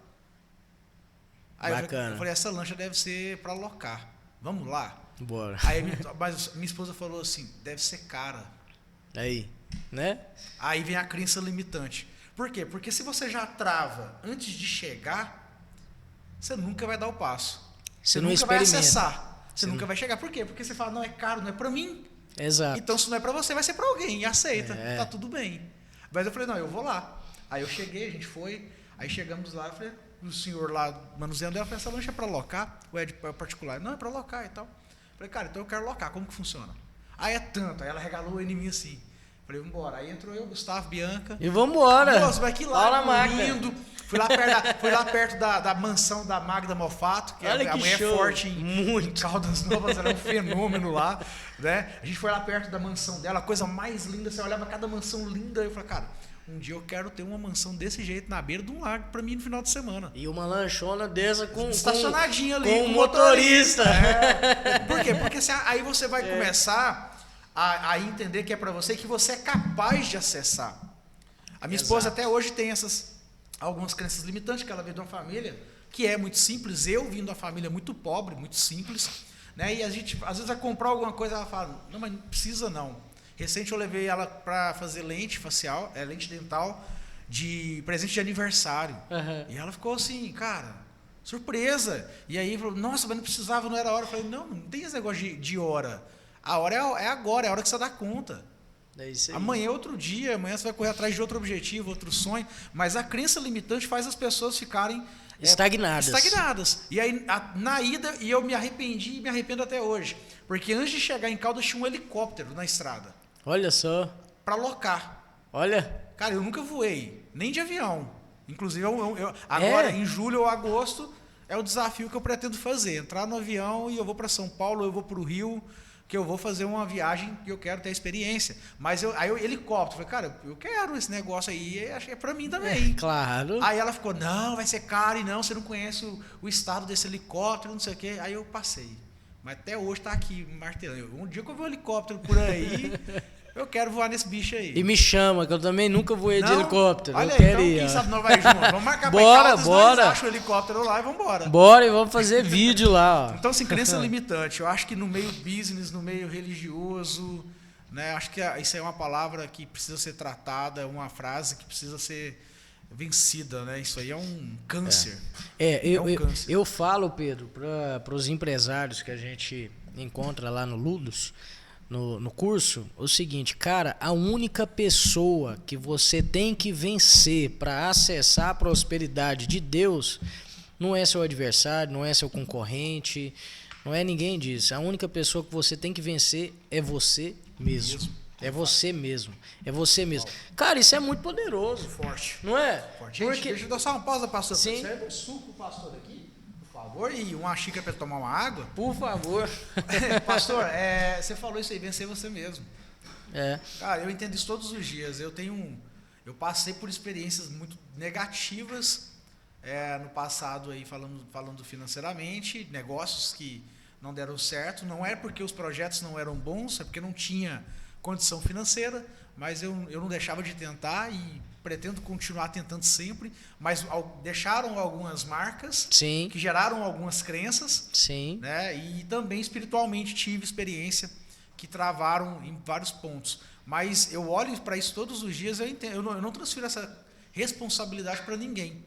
Aí eu falei, essa lancha deve ser para alocar. Vamos lá? Bora. Mas minha esposa falou assim, deve ser cara. Aí, né? Aí vem a crença limitante. Por quê? Porque se você já trava antes de chegar, você nunca vai dar o passo. Você nunca vai acessar. Você nunca vai chegar. Por quê? Porque você fala, não é caro, não é para mim. Exato. Então, se não é pra você, vai ser pra alguém. E aceita. Tá tudo bem. Mas eu falei, não, eu vou lá. Aí eu cheguei, a gente foi. Aí chegamos lá, eu falei, o senhor lá manuseando ela, essa lancha é pra locar? Ou é particular? Não, é pra locar e tal. Eu falei, cara, então eu quero locar. Como que funciona? Aí é tanto. Aí ela regalou em mim assim. Falei, vambora. Aí entrou eu, Gustavo, Bianca. E vambora. Nossa, mas que lá, lindo. Fui lá perto da mansão da Magda Mofato, que Olha a mulher show. forte em Caldas Novas, era um fenômeno lá, né? A gente foi lá perto da mansão dela, a coisa mais linda, você olhava cada mansão linda, eu falei, cara, um dia eu quero ter uma mansão desse jeito na beira de um lago pra mim no final de semana. E uma lanchona dessa estacionadinha ali, com motorista. Por quê? Porque aí você vai começar a entender que é pra você, que você é capaz de acessar. A minha esposa até hoje tem algumas crenças limitantes, que ela veio de uma família que é muito simples. Eu vim de uma família muito pobre, muito simples, né? E a gente às vezes vai comprar alguma coisa, ela fala, não, mas não precisa não. Recente eu levei ela para fazer lente facial, lente dental, de presente de aniversário. Uhum. E ela ficou assim, cara, surpresa. E aí falou, nossa, mas não precisava, não era a hora. Eu falei, não tem esse negócio de hora. A hora é agora, é a hora que você dá conta. É isso aí. Amanhã é outro dia, amanhã você vai correr atrás de outro objetivo, outro sonho, mas a crença limitante faz as pessoas ficarem estagnadas. E aí, na ida, e eu me arrependi e me arrependo até hoje, porque antes de chegar em Caldas tinha um helicóptero na estrada. Olha só. Para locar. Olha. Cara, eu nunca voei, nem de avião. Inclusive, agora, em julho ou agosto, é o desafio que eu pretendo fazer, entrar no avião e eu vou para São Paulo, eu vou para o Rio, que eu vou fazer uma viagem que eu quero ter experiência. Mas aí o helicóptero, falei, cara, eu quero esse negócio aí, acho que é pra mim também. Claro. Aí ela ficou, não, vai ser caro, e não, você não conhece o estado desse helicóptero, não sei o quê. Aí eu passei. Mas até hoje tá aqui, martelando. Um dia que eu ver um helicóptero por aí, eu quero voar nesse bicho aí. E me chama, que eu também nunca voei de helicóptero. Olha eu aí, quero então ir, quem sabe nós vai junto. Vamos marcar bora, pra bora. Acha o helicóptero lá e vamos embora. Bora e vamos fazer vídeo lá, ó. Então, assim, crença limitante. Eu acho que no meio business, no meio religioso, né? Acho que isso é uma palavra que precisa ser tratada, uma frase que precisa ser vencida, né? Isso aí é um câncer. Eu falo, Pedro, para os empresários que a gente encontra lá no Ludus, no curso, o seguinte, cara, a única pessoa que você tem que vencer para acessar a prosperidade de Deus não é seu adversário, não é seu concorrente, não é ninguém disso. A única pessoa que você tem que vencer é você mesmo. É você mesmo. É você mesmo. Cara, isso é muito poderoso. Forte. Não é? Forte. Gente, deixa eu dar só uma pausa, pastor. Sim. Serve um suco, pastor, aqui, por favor, e uma xícara para tomar uma água. Por favor. Pastor, você falou isso aí, vencer você mesmo. Cara, eu entendo isso todos os dias. Eu passei por experiências muito negativas no passado aí, falando financeiramente, negócios que não deram certo. Não é porque os projetos não eram bons, é porque não tinha condição financeira, mas eu não deixava de tentar e pretendo continuar tentando sempre, mas deixaram algumas marcas. Sim. Que geraram algumas crenças. Sim. Né? E também espiritualmente tive experiência que travaram em vários pontos. Mas eu olho para isso todos os dias, eu não transfiro essa responsabilidade para ninguém.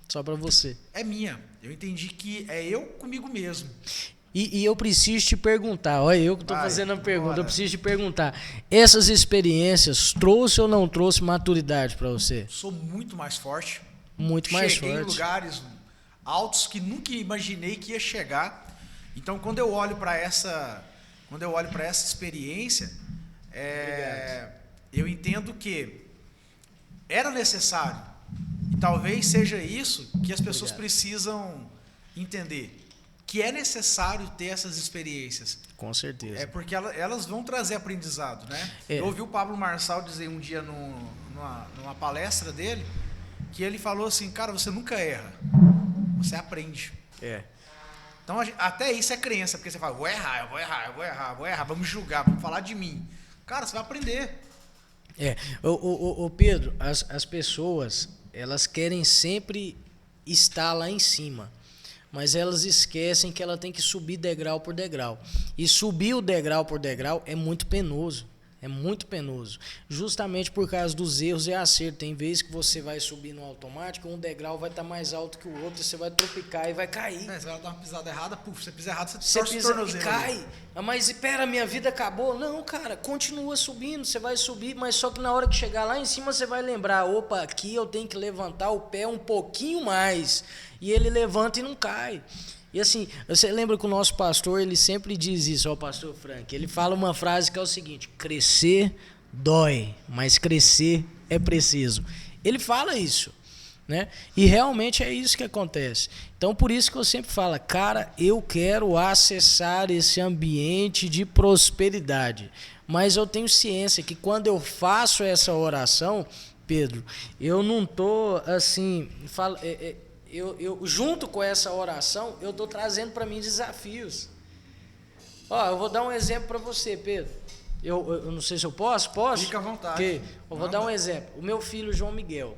Só para você. É minha. Eu entendi que é eu comigo mesmo. E eu preciso te perguntar, olha, eu que estou fazendo a pergunta, bora. Eu preciso te perguntar, essas experiências trouxe ou não trouxe maturidade para você? Sou muito mais forte. Muito mais forte. Cheguei em lugares altos que nunca imaginei que ia chegar. Então, quando eu olho para essa experiência, eu entendo que era necessário. E talvez seja isso que as pessoas precisam entender. Que é necessário ter essas experiências. Com certeza. É porque elas vão trazer aprendizado, né? Eu ouvi o Pablo Marçal dizer um dia numa palestra dele, que ele falou assim, cara, você nunca erra, você aprende. Então, até isso é crença, porque você fala, vou errar, vamos julgar, vamos falar de mim. Cara, você vai aprender. Ô Pedro, as pessoas, elas querem sempre estar lá em cima. Mas elas esquecem que ela tem que subir degrau por degrau. E subir o degrau por degrau é muito penoso. É muito penoso. Justamente por causa dos erros e acertos. Tem vezes que você vai subir no automático, um degrau vai estar mais alto que o outro, e você vai tropicar e vai cair. Você vai dar uma pisada errada, você pisa errado, você torce o tornozelo. E cai. Mas espera, minha vida acabou. Não, cara, continua subindo, você vai subir, mas só que na hora que chegar lá em cima, você vai lembrar, opa, aqui eu tenho que levantar o pé um pouquinho mais. E ele levanta e não cai. E assim, você lembra que o nosso pastor, ele sempre diz isso, o pastor Frank, ele fala uma frase que é o seguinte: crescer dói, mas crescer é preciso. Ele fala isso, né? E realmente é isso que acontece. Então, por isso que eu sempre falo, cara, eu quero acessar esse ambiente de prosperidade. Mas eu tenho ciência que quando eu faço essa oração, Pedro, eu não estou assim, eu junto com essa oração, eu estou trazendo para mim desafios. Ó, eu vou dar um exemplo para você, Pedro. Eu não sei se eu posso? Fica à vontade. Eu vou dar um exemplo. O meu filho, João Miguel.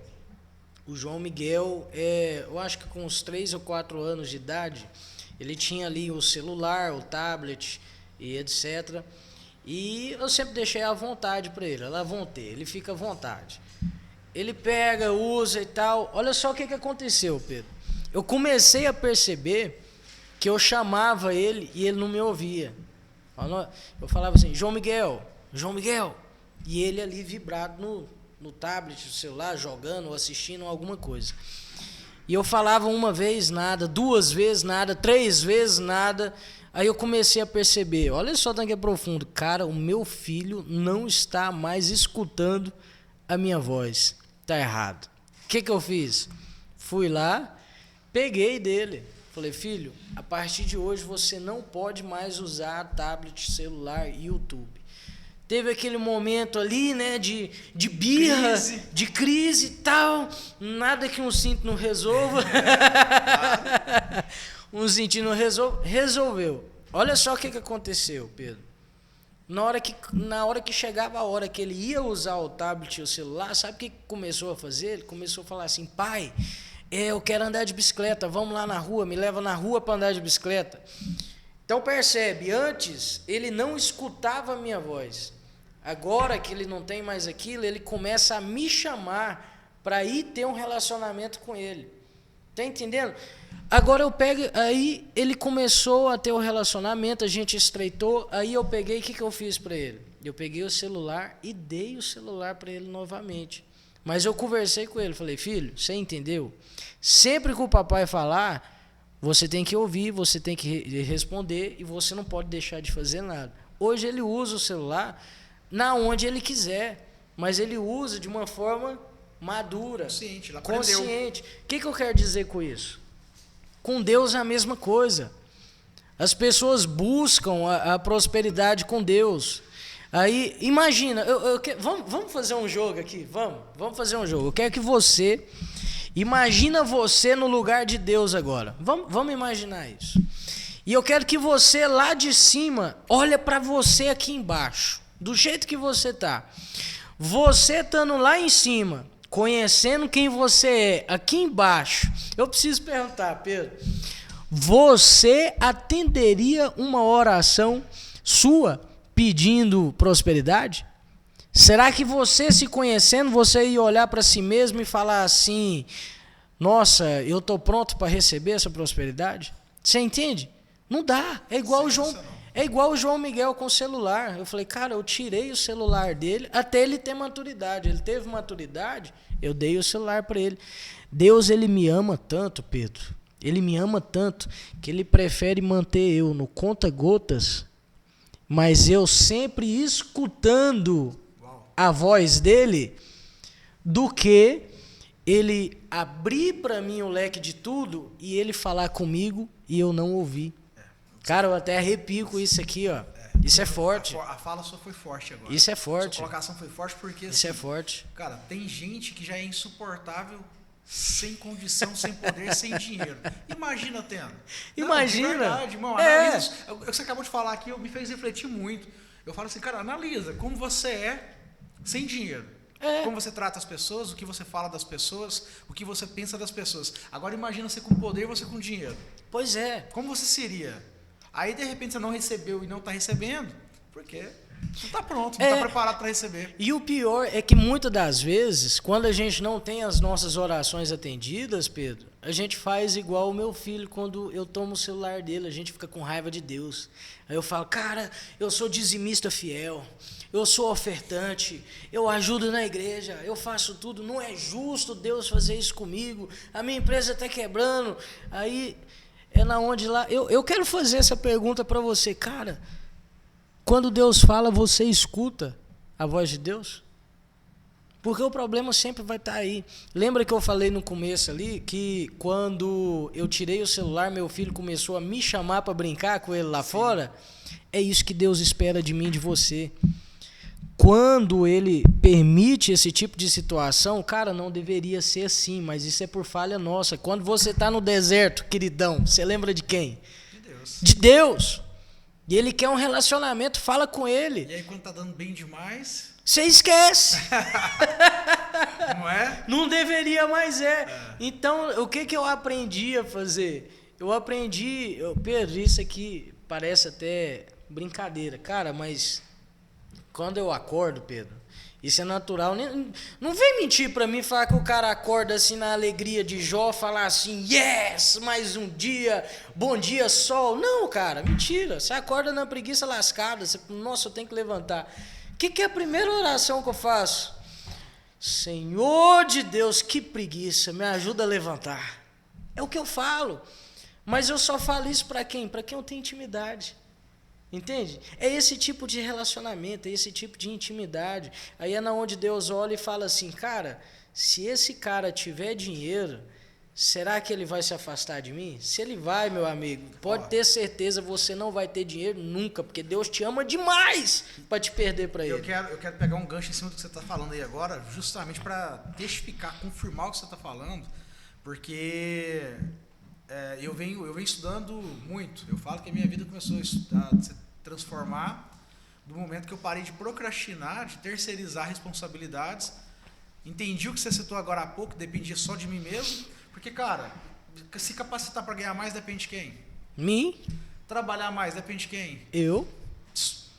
O João Miguel, eu acho que com uns 3 ou 4 anos de idade, ele tinha ali o celular, o tablet e etc. E eu sempre deixei à vontade para ele. Lá vão ter, ele fica à vontade. Ele pega, usa e tal. Olha só o que aconteceu, Pedro. Eu comecei a perceber que eu chamava ele e ele não me ouvia. Eu falava assim, João Miguel. E ele ali vibrado no tablet, no celular, jogando ou assistindo alguma coisa. E eu falava uma vez nada, 2 vezes nada, 3 vezes nada. Aí eu comecei a perceber, olha só tanto que é profundo. Cara, o meu filho não está mais escutando a minha voz. Tá errado. O que eu fiz? Fui lá, peguei dele. Falei, filho, a partir de hoje você não pode mais usar tablet, celular e YouTube. Teve aquele momento ali, né, de birra, de crise e tal. Nada que um cinto não resolva. Um cintinho não resolveu. Olha só o que aconteceu, Pedro. Na hora que chegava a hora que ele ia usar o tablet e o celular, sabe o que começou a fazer? Ele começou a falar assim, pai, eu quero andar de bicicleta, vamos lá na rua, me leva na rua para andar de bicicleta. Então percebe, antes ele não escutava a minha voz. Agora que ele não tem mais aquilo, ele começa a me chamar para ir ter um relacionamento com ele. Tá entendendo? Agora eu pego, aí ele começou a ter um relacionamento, a gente estreitou, aí eu peguei, o que eu fiz para ele? Eu peguei o celular e dei o celular para ele novamente. Mas eu conversei com ele, falei, filho, você entendeu? Sempre que o papai falar, você tem que ouvir, você tem que responder e você não pode deixar de fazer nada. Hoje ele usa o celular na onde ele quiser, mas ele usa de uma forma madura, consciente. O que eu quero dizer com isso? Com Deus é a mesma coisa. As pessoas buscam a prosperidade com Deus. Aí, imagina, vamos fazer um jogo aqui, vamos fazer um jogo. Eu quero que você, imagina você no lugar de Deus agora. Vamos imaginar isso. E eu quero que você lá de cima, olha para você aqui embaixo, do jeito que você tá. Você estando lá em cima, conhecendo quem você é, aqui embaixo, eu preciso perguntar, Pedro, você atenderia uma oração sua pedindo prosperidade? Será que você, se conhecendo, você ia olhar para si mesmo e falar assim, nossa, eu estou pronto para receber essa prosperidade? Você entende? Não dá, é igual o João Miguel com o celular. Eu falei, cara, eu tirei o celular dele até ele ter maturidade. Ele teve maturidade, eu dei o celular para ele. Deus, ele me ama tanto, Pedro. Ele me ama tanto que ele prefere manter eu no conta-gotas, mas eu sempre escutando a voz dele, do que ele abrir para mim o leque de tudo e ele falar comigo e eu não ouvir. Cara, eu até arrepio com isso aqui, ó. Isso é forte. A fala só foi forte agora. Isso é forte. A sua colocação foi forte porque... Isso é forte. Cara, tem gente que já é insuportável sem condição, sem poder, sem dinheiro. Imagina tendo. Imagina. Não, de verdade, irmão. Analisa. O que você acabou de falar aqui me fez refletir muito. Eu falo assim, cara, analisa como você é sem dinheiro. Como você trata as pessoas, o que você fala das pessoas, o que você pensa das pessoas. Agora imagina você com poder e você com dinheiro. Pois é. Como você seria? Aí, de repente, você não recebeu e não está recebendo, porque não está pronto, não está preparado para receber. E o pior é que, muitas das vezes, quando a gente não tem as nossas orações atendidas, Pedro, a gente faz igual o meu filho, quando eu tomo o celular dele, a gente fica com raiva de Deus. Aí eu falo, cara, eu sou dizimista fiel, eu sou ofertante, eu ajudo na igreja, eu faço tudo, não é justo Deus fazer isso comigo, a minha empresa está quebrando. Aí... é na onde lá... Eu quero fazer essa pergunta para você, cara. Quando Deus fala, você escuta a voz de Deus? Porque o problema sempre vai estar aí. Lembra que eu falei no começo ali que quando eu tirei o celular, meu filho começou a me chamar para brincar com ele lá fora? É isso que Deus espera de mim e de você. Quando ele permite esse tipo de situação, cara, não deveria ser assim, mas isso é por falha nossa. Quando você está no deserto, queridão, você lembra de quem? De Deus. De Deus. E ele quer um relacionamento, fala com ele. E aí quando tá dando bem demais... Você esquece. Não é? Não deveria, mas é. Então, o que eu aprendi a fazer? Pedro, isso aqui parece até brincadeira, cara, mas quando eu acordo, Pedro, isso é natural. Não vem mentir pra mim, falar que o cara acorda assim na alegria de Jó, falar assim, yes, mais um dia, bom dia, sol. Não, cara, mentira. Você acorda na preguiça lascada, nossa, eu tenho que levantar. O que é a primeira oração que eu faço? Senhor de Deus, que preguiça, me ajuda a levantar. É o que eu falo. Mas eu só falo isso para quem? Para quem eu tenho intimidade. Entende? É esse tipo de relacionamento, é esse tipo de intimidade. Aí é na onde Deus olha e fala assim, cara, se esse cara tiver dinheiro, será que ele vai se afastar de mim? Se ele vai, meu amigo, pode ter certeza, você não vai ter dinheiro nunca, porque Deus te ama demais para te perder para ele. Eu quero pegar um gancho em cima do que você está falando aí agora, justamente para testificar, confirmar o que você está falando, porque eu venho estudando muito. Eu falo que a minha vida começou a se transformar do momento que eu parei de procrastinar, de terceirizar responsabilidades. Entendi o que você citou agora há pouco, dependia só de mim mesmo. Porque, cara, se capacitar para ganhar mais depende de quem? Mim? Trabalhar mais depende de quem? Eu?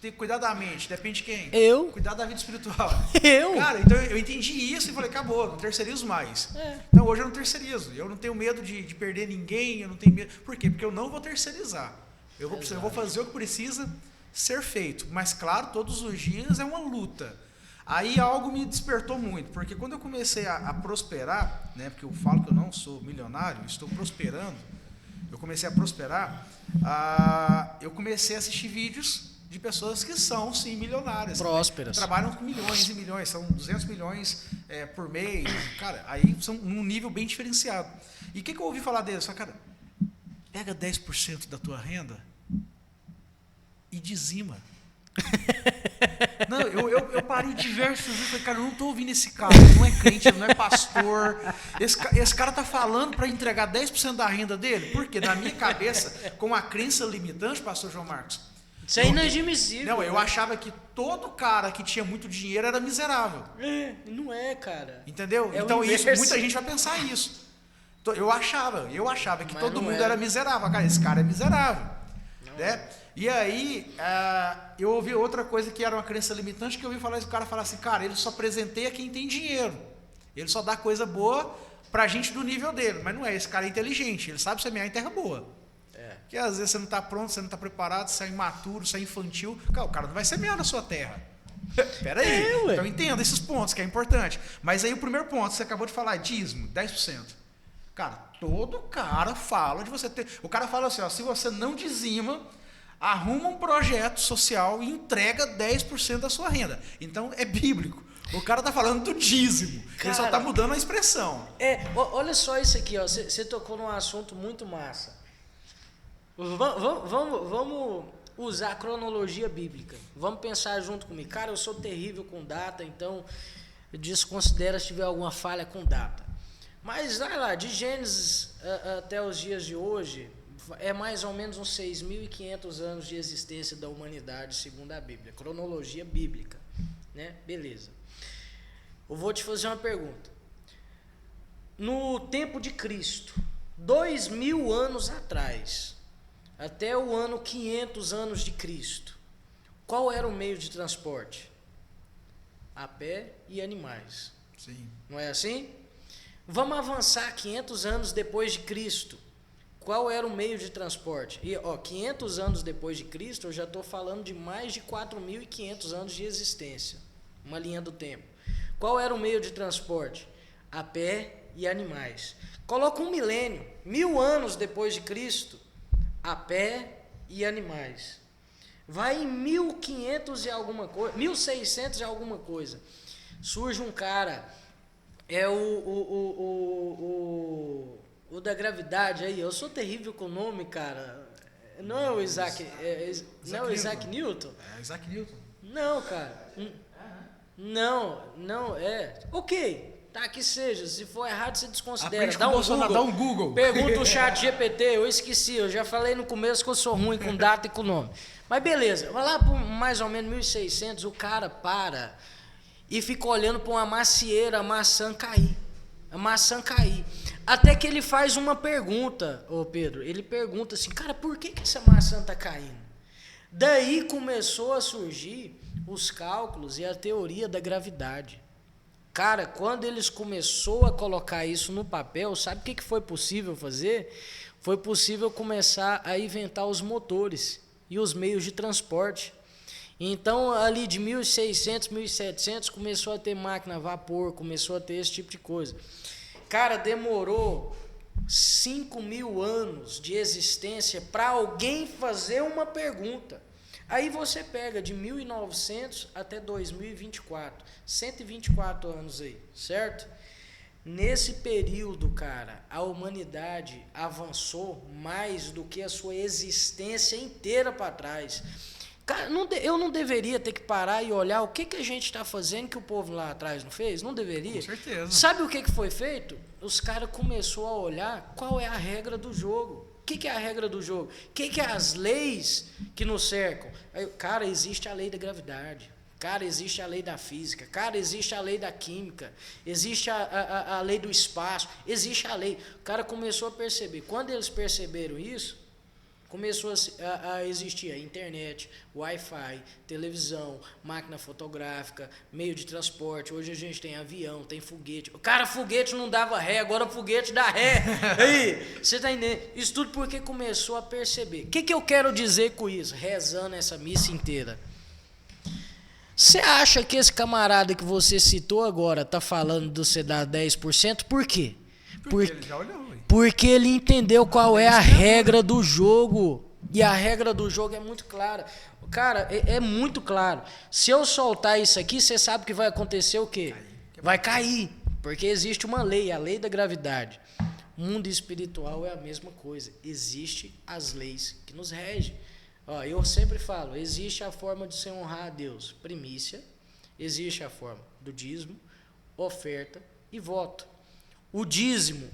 Ter que cuidar da mente depende de quem? Eu? Cuidar da vida espiritual. Eu? Cara, então eu entendi isso e falei, acabou, não terceirizo mais. Então hoje eu não terceirizo. Eu não tenho medo de perder ninguém, eu não tenho medo. Por quê? Porque eu não vou terceirizar. Eu vou fazer o que precisa ser feito. Mas, claro, todos os dias é uma luta. Aí algo me despertou muito, porque quando eu comecei a prosperar, né, porque eu falo que eu não sou milionário, estou prosperando, eu comecei a prosperar, eu comecei a assistir vídeos de pessoas que são, sim, milionárias. Prósperas. Que trabalham com milhões e milhões, são 200 milhões por mês, cara, aí são num nível bem diferenciado. E o que eu ouvi falar deles? Só, cara, pega 10% da tua renda e dizima. Não, eu parei diversas vezes, falei, cara, eu não estou ouvindo esse cara, ele não é crente, ele não é pastor, esse cara está falando para entregar 10% da renda dele, porque na minha cabeça, com a crença limitante, pastor João Marcos, isso é inadmissível. Não, eu achava que todo cara que tinha muito dinheiro era miserável. Não é, cara. Entendeu? Então muita gente vai pensar isso. Eu achava que mas todo mundo era miserável, cara, esse cara é miserável, né? E aí, eu ouvi outra coisa que era uma crença limitante, que eu ouvi falar, o cara falar assim, cara, ele só presenteia quem tem dinheiro. Ele só dá coisa boa pra gente do nível dele. Mas não é, esse cara é inteligente, ele sabe semear em terra boa. Porque às vezes você não está pronto, você não está preparado, você é imaturo, você é infantil. Cara, o cara não vai semear na sua terra. Espera aí. Então entenda esses pontos, que é importante. Mas aí o primeiro ponto, você acabou de falar, dízimo, 10%. Cara, todo cara fala de você ter... O cara fala assim, ó, se você não dizima... Arruma um projeto social e entrega 10% da sua renda. Então, é bíblico. O cara está falando do dízimo. Cara, ele só está mudando a expressão. Olha só isso aqui. Você tocou num assunto muito massa. Vamos usar a cronologia bíblica. Vamos pensar junto comigo. Cara, eu sou terrível com data, então desconsidera se tiver alguma falha com data. Mas, vai lá, de Gênesis até os dias de hoje... É mais ou menos uns 6.500 anos de existência da humanidade, segundo a Bíblia. Cronologia bíblica, né? Beleza. Eu vou te fazer uma pergunta. No tempo de Cristo, 2.000 anos atrás, até o ano 500 anos de Cristo, qual era o meio de transporte? A pé e animais. Sim. Não é assim? Vamos avançar 500 anos depois de Cristo. Qual era o meio de transporte? E 500 anos depois de Cristo, eu já estou falando de mais de 4.500 anos de existência. Uma linha do tempo. Qual era o meio de transporte? A pé e animais. Coloca um milênio, 1.000 anos depois de Cristo. a pé e animais. Vai em 1500 e alguma coisa, 1600 e alguma coisa. Surge um cara, é o da gravidade aí. Eu sou terrível com o nome, cara. Não é o Isaac, não é o Isaac Newton? É Isaac Newton. Não, cara. Não, é. Ok, tá, que seja. Se for errado, você desconsidera. Dá um Google. Pergunta o chat GPT, eu esqueci. Eu já falei no começo que eu sou ruim com data e com nome. Mas beleza, vai lá por mais ou menos 1600, o cara para e fica olhando para uma macieira, a maçã cair. Até que ele faz uma pergunta, ô Pedro. Ele pergunta assim, cara, por que essa maçã tá caindo? Daí começou a surgir os cálculos e a teoria da gravidade. Cara, quando eles começou a colocar isso no papel, sabe o que foi possível fazer? Foi possível começar a inventar os motores e os meios de transporte. Então, ali de 1600, 1700, começou a ter máquina a vapor, começou a ter esse tipo de coisa. Cara, demorou 5.000 anos de existência para alguém fazer uma pergunta. Aí você pega de 1900 até 2024, 124 anos aí, certo? Nesse período, cara, a humanidade avançou mais do que a sua existência inteira para trás. Cara, eu não deveria ter que parar e olhar o que a gente está fazendo que o povo lá atrás não fez? Não deveria? Com certeza. Sabe o que foi feito? Os caras começaram a olhar qual é a regra do jogo. O que é a regra do jogo? O que é as leis que nos cercam? Cara, existe a lei da gravidade. Cara, existe a lei da física. Cara, existe a lei da química. Existe a lei do espaço. Existe a lei. O cara começou a perceber. Quando eles perceberam isso, começou a existir a internet, Wi-Fi, televisão, máquina fotográfica, meio de transporte. Hoje a gente tem avião, tem foguete. Cara, foguete não dava ré, agora foguete dá ré. Aí, você tá entendendo? Isso tudo porque começou a perceber. O que eu quero dizer com isso? Rezando essa missa inteira. Você acha que esse camarada que você citou agora tá falando de você dar 10%? Por quê? Porque ele já olhou. Porque ele entendeu qual é a regra do jogo. E a regra do jogo é muito clara. Cara, é muito claro. Se eu soltar isso aqui, você sabe que vai acontecer o quê? Vai cair. Porque existe uma lei, a lei da gravidade. O mundo espiritual é a mesma coisa. Existem as leis que nos regem. Ó, eu sempre falo, existe a forma de se honrar a Deus. Primícia, existe a forma do dízimo, oferta e voto. O dízimo,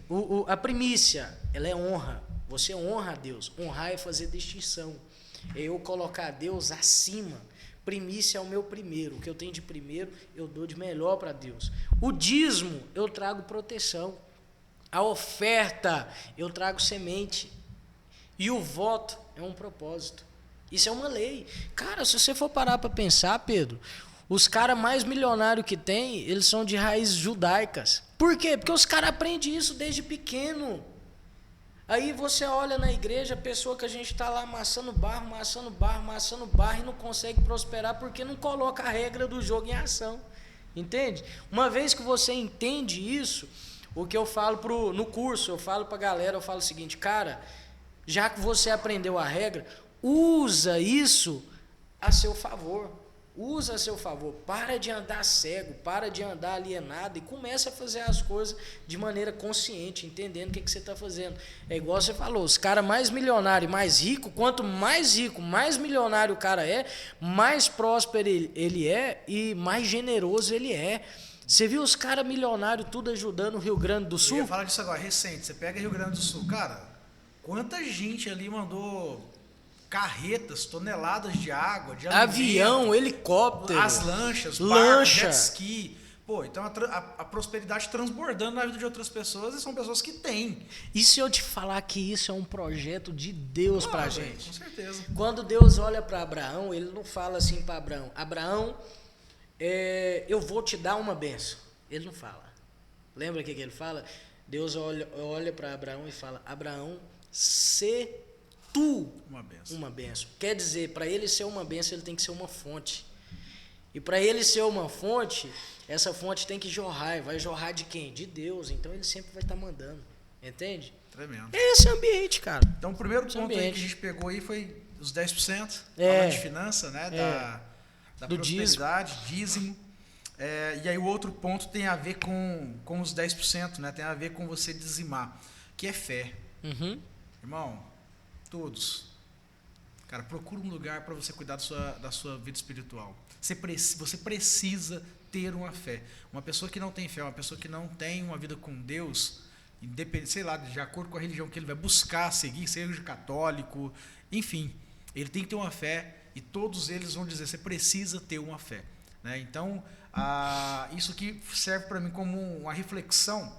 a primícia, ela é honra. Você honra a Deus. Honrar é fazer distinção. É eu colocar Deus acima. Primícia é o meu primeiro. O que eu tenho de primeiro, eu dou de melhor para Deus. O dízimo, eu trago proteção. A oferta, eu trago semente. E o voto é um propósito. Isso é uma lei. Cara, se você for parar para pensar, Pedro, os caras mais milionários que tem, eles são de raízes judaicas. Por quê? Porque os caras aprendem isso desde pequeno. Aí você olha na igreja, a pessoa que a gente está lá amassando barro e não consegue prosperar porque não coloca a regra do jogo em ação. Entende? Uma vez que você entende isso, o que eu falo no curso, eu falo para a galera, eu falo o seguinte, cara, já que você aprendeu a regra, usa isso a seu favor. Usa a seu favor. Para de andar cego, para de andar alienado e começa a fazer as coisas de maneira consciente, entendendo o que você está fazendo. É igual você falou, os caras mais milionários, mais ricos, quanto mais rico, mais milionário o cara é, mais próspero ele é e mais generoso ele é. Você viu os caras milionários tudo ajudando o Rio Grande do Sul? Eu ia falar disso agora, recente. Você pega Rio Grande do Sul, cara, quanta gente ali mandou carretas, toneladas de água, de avião, helicóptero, as lanchas, barco, jet ski. Pô, então a prosperidade transbordando na vida de outras pessoas e são pessoas que têm. E se eu te falar que isso é um projeto de Deus pra gente? Com certeza. Quando Deus olha para Abraão, ele não fala assim para Abraão, Abraão, eu vou te dar uma bênção. Ele não fala. Lembra o que ele fala? Deus olha para Abraão e fala, Abraão, se tu uma bênção. Quer dizer, para ele ser uma bênção, ele tem que ser uma fonte. E para ele ser uma fonte, essa fonte tem que jorrar. E vai jorrar de quem? De Deus. Então ele sempre vai estar mandando. Entende? Tremendo. É esse ambiente, cara. Então, o primeiro Esse ponto aí ambiente. que a gente pegou aí foi os 10%, É. falando de finança, né? Da Do prosperidade, dízimo. E aí o outro ponto tem a ver com os 10%, né? Tem a ver com você dizimar, que é fé. Uhum. Irmão, todos. Cara, procura um lugar para você cuidar da sua vida espiritual. Você precisa ter uma fé. Uma pessoa que não tem fé, uma pessoa que não tem uma vida com Deus, independente, sei lá, de acordo com a religião que ele vai buscar seguir, seja católico, enfim, ele tem que ter uma fé e todos eles vão dizer, você precisa ter uma fé. Né? Então, isso aqui serve para mim como uma reflexão,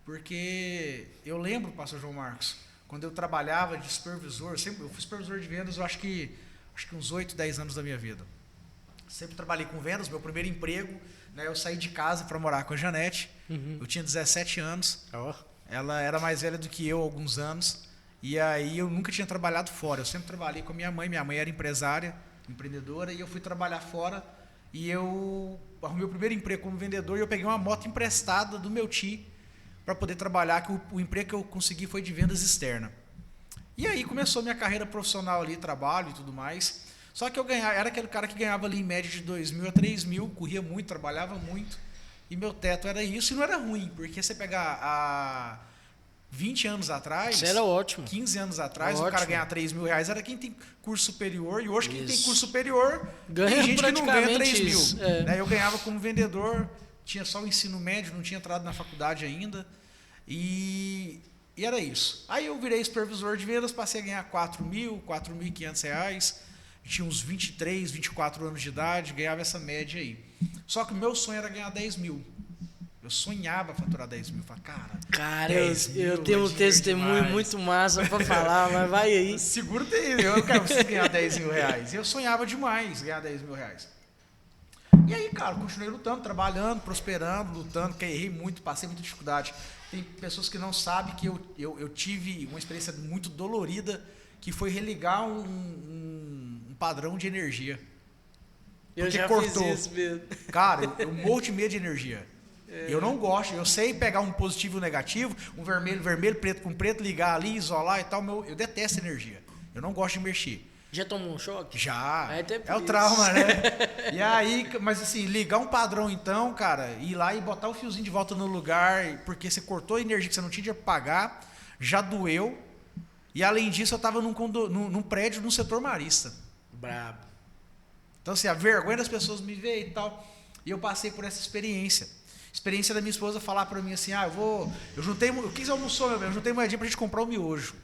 porque eu lembro, pastor João Marcos, quando eu trabalhava de supervisor, eu fui supervisor de vendas, eu acho que uns 8, 10 anos da minha vida. Sempre trabalhei com vendas, meu primeiro emprego, né, eu saí de casa para morar com a Janete, eu tinha 17 anos, ela era mais velha do que eu há alguns anos, e aí eu nunca tinha trabalhado fora, eu sempre trabalhei com a minha mãe era empresária, empreendedora, e eu fui trabalhar fora, e eu arrumei o primeiro emprego como vendedor, e eu peguei uma moto emprestada do meu tio, para poder trabalhar, que o emprego que eu consegui foi de vendas externa. E aí começou minha carreira profissional ali, trabalho e tudo mais. Só que eu era aquele cara que ganhava ali em média de 2.000 a 3.000, corria muito, trabalhava muito, e meu teto era isso, e não era ruim, porque você pegar há 20 anos atrás, isso era ótimo. 15 anos atrás, ótimo. O cara ganhar 3.000 reais era quem tem curso superior, e hoje quem tem curso superior, ganha tem gente que não ganha 3.000. Isso, né? Eu ganhava como vendedor, tinha só o ensino médio, não tinha entrado na faculdade ainda, e era isso. Aí eu virei supervisor de vendas, passei a ganhar 4.000, 4.500 reais, tinha uns 23, 24 anos de idade, ganhava essa média aí. Só que o meu sonho era ganhar 10.000. Eu sonhava faturar 10.000. Falei, cara, eu tenho um testemunho muito massa para falar, mas vai aí. Seguro tem, eu quero ganhar 10.000 reais. Eu sonhava demais ganhar 10.000 reais. E aí, cara, continuei lutando, trabalhando, prosperando, lutando, que errei muito, passei muita dificuldade. Tem pessoas que não sabem que eu tive uma experiência muito dolorida, que foi religar um padrão de energia. Eu já cortou. fiz isso mesmo. Cara, eu morro de medo de energia. Eu não gosto, eu sei pegar um positivo e um negativo, um vermelho, preto com preto, ligar ali, isolar e tal, eu detesto energia. Eu não gosto de mexer. Já tomou um choque? Já. É o trauma, né? E aí, mas assim, ligar um padrão então, cara, ir lá e botar o fiozinho de volta no lugar, porque você cortou a energia que você não tinha dinheiro pra pagar, já doeu. E além disso, eu tava num prédio no setor marista. Brabo. Então, assim, a vergonha das pessoas me ver e tal. E eu passei por essa experiência. Experiência da minha esposa falar pra mim assim, eu juntei, o que você almoçou, meu bem? Eu juntei moedinha pra gente comprar o miojo.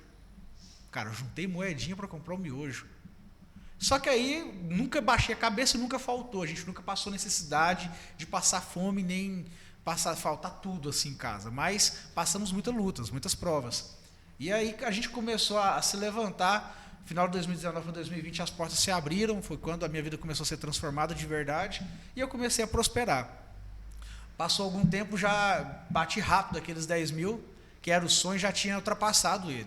Cara, eu juntei moedinha pra comprar o miojo. Só que aí, nunca baixei a cabeça e nunca faltou. A gente nunca passou necessidade de passar fome, nem faltar tudo assim em casa. Mas passamos muitas lutas, muitas provas. E aí a gente começou a se levantar. Final de 2019 para 2020 as portas se abriram. Foi quando a minha vida começou a ser transformada de verdade. E eu comecei a prosperar. Passou algum tempo, já bati rápido aqueles 10.000, que era o sonho, já tinha ultrapassado ele.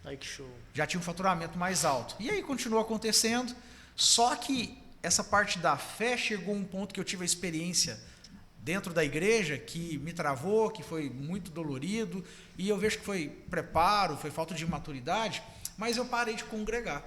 Ai, que show. Já tinha um faturamento mais alto. E aí continuou acontecendo, só que essa parte da fé chegou a um ponto que eu tive a experiência dentro da igreja, que me travou, que foi muito dolorido, e eu vejo que foi preparo, foi falta de maturidade, mas eu parei de congregar.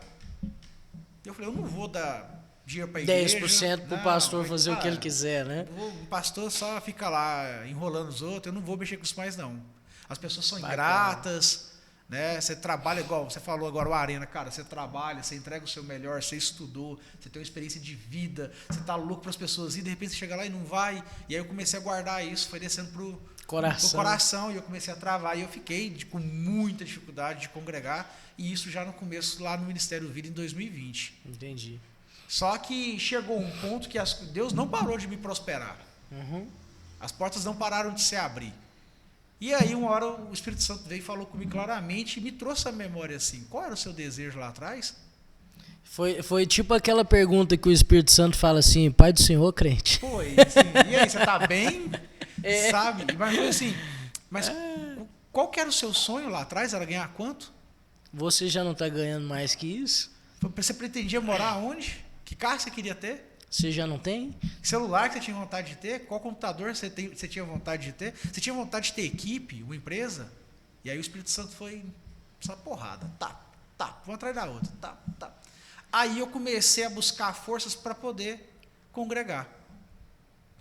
Eu falei, eu não vou dar dinheiro para a igreja. 10% para o pastor fazer o que ele quiser, né? O pastor só fica lá enrolando os outros, eu não vou mexer com isso mais não. As pessoas são Bacana. ingratas, né? Você trabalha igual, você falou agora o Arena, cara, você trabalha, você entrega o seu melhor, você estudou, você tem uma experiência de vida, você tá louco para as pessoas ir, de repente você chega lá e não vai, e aí eu comecei a guardar isso, foi descendo pro coração, e eu comecei a travar, e eu fiquei com muita dificuldade de congregar, e isso já no começo, lá no Ministério Vida, em 2020. Entendi. Só que chegou um ponto que Deus não parou de me prosperar. Uhum. As portas não pararam de se abrir. E aí, uma hora, o Espírito Santo veio e falou comigo claramente e me trouxe a memória assim. Qual era o seu desejo lá atrás? Foi tipo aquela pergunta que o Espírito Santo fala assim, Pai do Senhor, crente. Foi, assim, e aí, você tá bem? Sabe? Mas foi assim, qual que era o seu sonho lá atrás? Era ganhar quanto? Você já não está ganhando mais que isso? Você pretendia morar onde? Que carro você queria ter? Você já não tem? Que celular que você tinha vontade de ter? Qual computador você tinha vontade de ter? Você tinha vontade de ter equipe, uma empresa? E aí o Espírito Santo foi essa porrada, uma atrás da outra, tá. Aí eu comecei a buscar forças para poder congregar,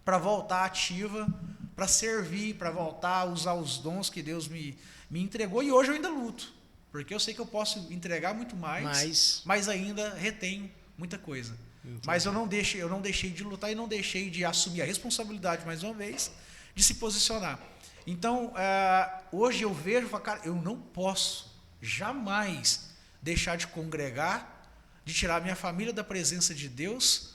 para voltar ativa, para servir, para voltar a usar os dons que Deus me entregou, e hoje eu ainda luto, porque eu sei que eu posso entregar muito mais, mas ainda retenho muita coisa. Entendi. Mas eu não deixei de lutar e não deixei de assumir a responsabilidade, mais uma vez, de se posicionar. Então, hoje eu vejo, cara, eu não posso jamais deixar de congregar, de tirar a minha família da presença de Deus,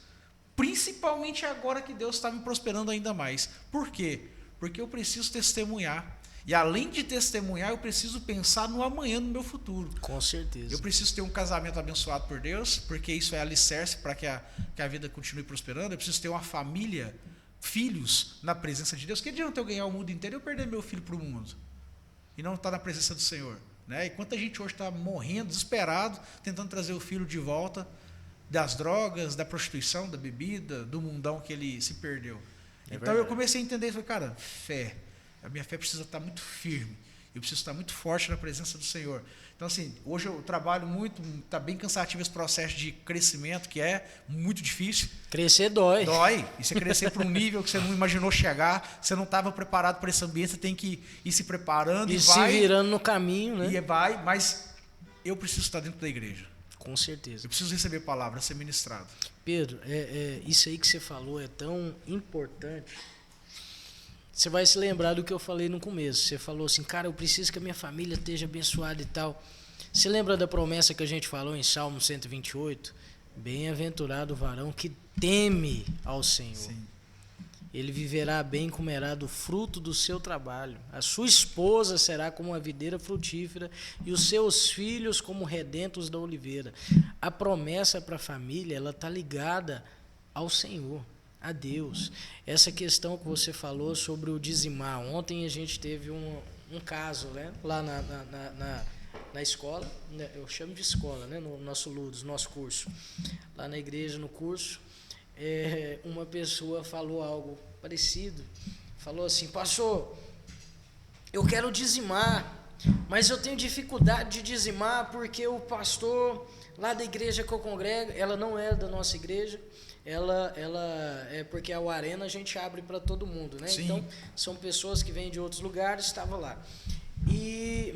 principalmente agora que Deus está me prosperando ainda mais. Por quê? Porque eu preciso testemunhar. E além de testemunhar, eu preciso pensar no amanhã, no meu futuro. Com certeza. Eu preciso ter um casamento abençoado por Deus, porque isso é alicerce para que a vida continue prosperando. Eu preciso ter uma família, filhos na presença de Deus. Que adianta eu ganhar o mundo inteiro e eu perder meu filho para o mundo? E não estar na presença do Senhor. Né? E quanta gente hoje está morrendo, desesperado, tentando trazer o filho de volta das drogas, da prostituição, da bebida, do mundão que ele se perdeu. Então verdade. Eu comecei a entender, falei, cara, fé. A minha fé precisa estar muito firme. Eu preciso estar muito forte na presença do Senhor. Então, assim, hoje eu trabalho muito, está bem cansativo esse processo de crescimento, que é muito difícil. Crescer dói. Dói. E você crescer para um nível que você não imaginou chegar, você não estava preparado para esse ambiente, você tem que ir se preparando e vai, se virando no caminho, né? E vai, mas eu preciso estar dentro da igreja. Com certeza. Eu preciso receber palavra, ser ministrado. Pedro, isso aí que você falou é tão importante. Você vai se lembrar do que eu falei no começo. Você falou assim, cara, eu preciso que a minha família esteja abençoada e tal. Você lembra da promessa que a gente falou em Salmo 128? Bem-aventurado o varão que teme ao Senhor. Sim. Ele viverá bem e comerá do fruto do seu trabalho. A sua esposa será como uma videira frutífera e os seus filhos como redentos da oliveira. A promessa para a família, ela está ligada ao Senhor, a Deus. Essa questão que você falou sobre o dizimar. Ontem a gente teve um caso, né, lá na escola, eu chamo de escola, né, no nosso LUDOS, nosso curso. Lá na igreja, no curso, uma pessoa falou algo parecido. Falou assim, pastor, eu quero dizimar, mas eu tenho dificuldade de dizimar porque o pastor lá da igreja que eu congrego, ela não é da nossa igreja, ela é porque a Arena a gente abre para todo mundo, né? Sim. Então são pessoas que vêm de outros lugares, estavam lá.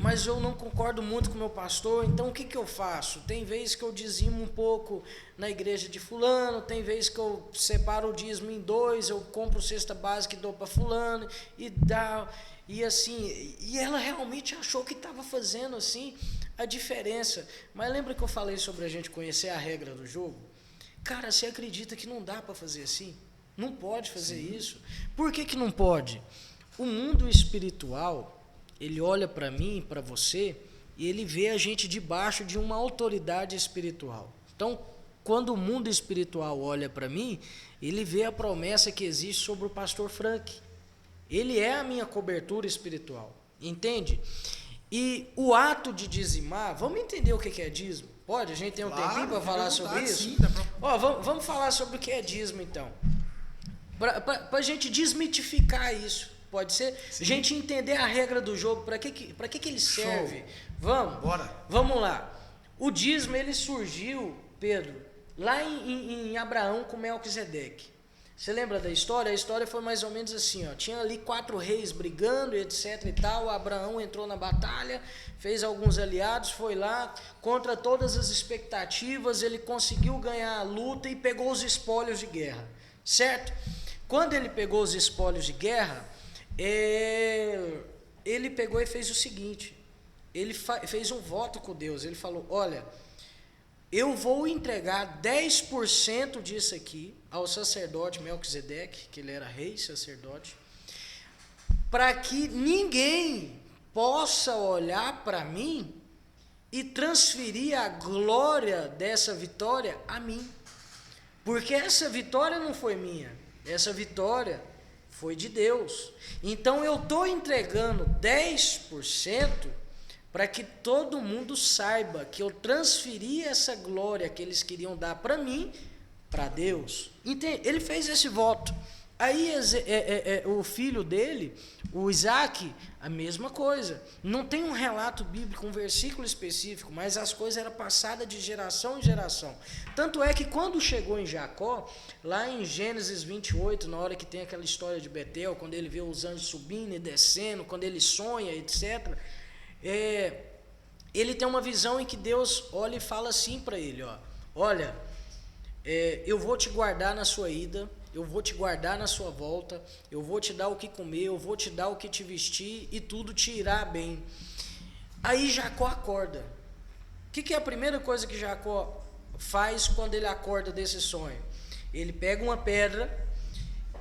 Mas eu não concordo muito com o meu pastor, então o que eu faço? Tem vezes que eu dizimo um pouco na igreja de fulano, tem vezes que eu separo o dízimo em 2, eu compro cesta básica e dou para fulano, e dá, e assim, e ela realmente achou que estava fazendo assim a diferença. Mas lembra que eu falei sobre a gente conhecer a regra do jogo? Cara, você acredita que não dá para fazer assim? Não pode fazer Sim. isso. Por que não pode? O mundo espiritual, ele olha para mim e para você e ele vê a gente debaixo de uma autoridade espiritual. Então, quando o mundo espiritual olha para mim, ele vê a promessa que existe sobre o pastor Frank. Ele é a minha cobertura espiritual, entende? E o ato de dizimar, vamos entender o que é dízimo? Pode? A gente tem um tempinho para falar sobre isso? Sim, vamos falar sobre o que é dízimo, então. Para a gente desmitificar isso. Pode ser? Sim. A gente entender a regra do jogo, para que ele serve. Show. Vamos? Bora. Vamos lá. O dízimo, ele surgiu, Pedro, lá em Abraão com Melquisedeque. Você lembra da história? A história foi mais ou menos assim, ó. Tinha ali 4 reis brigando, etc e tal. Abraão entrou na batalha, fez alguns aliados, foi lá, contra todas as expectativas, ele conseguiu ganhar a luta e pegou os espólios de guerra, certo? Quando ele pegou os espólios de guerra, ele pegou e fez o seguinte, ele fez um voto com Deus, ele falou, olha, eu vou entregar 10% disso aqui ao sacerdote Melquisedeque, que ele era rei, sacerdote, para que ninguém possa olhar para mim e transferir a glória dessa vitória a mim, porque essa vitória não foi minha, essa vitória foi de Deus. Então eu estou entregando 10% para que todo mundo saiba que eu transferi essa glória que eles queriam dar para mim, para Deus. Entende? Ele fez esse voto. Aí o filho dele, o Isaac, a mesma coisa. Não tem um relato bíblico, um versículo específico, mas as coisas eram passadas de geração em geração. Tanto é que quando chegou em Jacó, lá em Gênesis 28, na hora que tem aquela história de Betel, quando ele vê os anjos subindo e descendo, quando ele sonha, etc., ele tem uma visão em que Deus olha e fala assim para ele, olha, eu vou te guardar na sua ida, eu vou te guardar na sua volta, eu vou te dar o que comer, eu vou te dar o que te vestir e tudo te irá bem. Aí Jacó acorda. O que é a primeira coisa que Jacó faz quando ele acorda desse sonho? Ele pega uma pedra,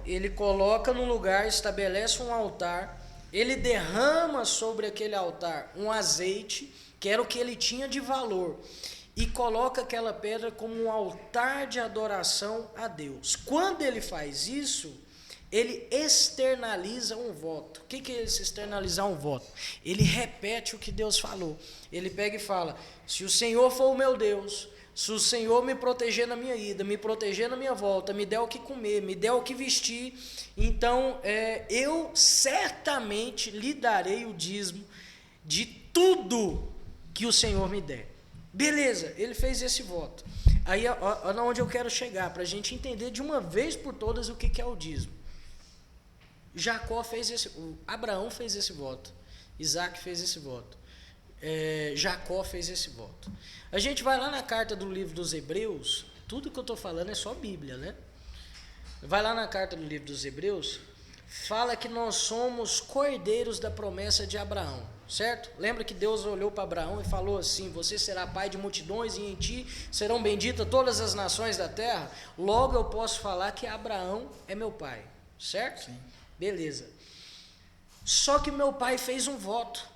ele coloca no lugar, estabelece um altar, ele derrama sobre aquele altar um azeite, que era o que ele tinha de valor, e coloca aquela pedra como um altar de adoração a Deus. Quando ele faz isso, ele externaliza um voto. O que é esse externalizar um voto? Ele repete o que Deus falou. Ele pega e fala: se o Senhor for o meu Deus, se o Senhor me proteger na minha ida, me proteger na minha volta, me der o que comer, me der o que vestir, então eu certamente lhe darei o dízimo de tudo que o Senhor me der. Beleza, ele fez esse voto. Aí, olha onde eu quero chegar, para a gente entender de uma vez por todas o que é o dízimo. Abraão fez esse voto, Isaac fez esse voto, Jacó fez esse voto. A gente vai lá na carta do livro dos Hebreus, tudo que eu estou falando é só Bíblia, né? Vai lá na carta do livro dos Hebreus, fala que nós somos cordeiros da promessa de Abraão, certo? Lembra que Deus olhou para Abraão e falou assim: você será pai de multidões e em ti serão benditas todas as nações da terra? Logo eu posso falar que Abraão é meu pai, certo? Sim. Beleza. Só que meu pai fez um voto.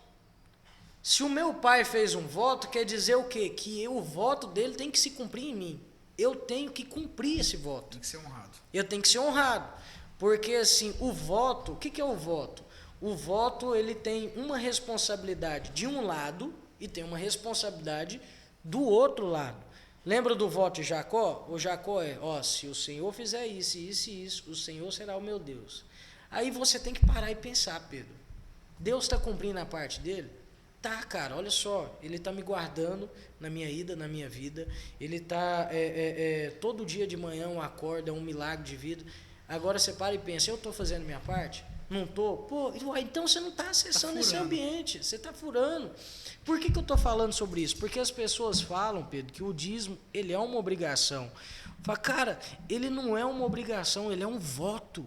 Se o meu pai fez um voto, quer dizer o quê? Que o voto dele tem que se cumprir em mim. Eu tenho que cumprir esse voto. Tem que ser honrado. Eu tenho que ser honrado. Porque assim, o voto, o que é o voto? O voto, ele tem uma responsabilidade de um lado e tem uma responsabilidade do outro lado. Lembra do voto de Jacó? O Jacó se o Senhor fizer isso, isso e isso, o Senhor será o meu Deus. Aí você tem que parar e pensar, Pedro. Deus está cumprindo a parte dele? Tá, cara, olha só, ele está me guardando na minha ida, na minha vida. Ele está, todo dia de manhã um acorda, é um milagre de vida. Agora você para e pensa: eu estou fazendo minha parte? Não estou? Pô, então você não está acessando esse ambiente, você está furando. Por que eu estou falando sobre isso? Porque as pessoas falam, Pedro, que o dízimo, ele é uma obrigação. Fala, cara, ele não é uma obrigação, ele é um voto.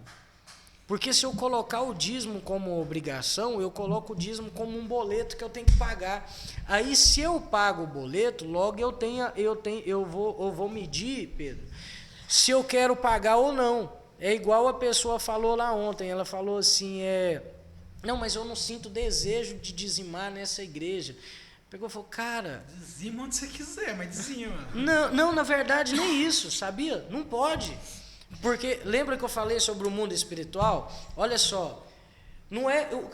Porque se eu colocar o dízimo como obrigação, eu coloco o dízimo como um boleto que eu tenho que pagar. Aí se eu pago o boleto, logo eu vou medir, Pedro, se eu quero pagar ou não. É igual a pessoa falou lá ontem, ela falou assim, não, mas eu não sinto desejo de dizimar nessa igreja. Pegou e falou: cara... dizima onde você quiser, mas dizima. Não, na verdade nem isso, sabia? Não pode. Porque, lembra que eu falei sobre o mundo espiritual? Olha só,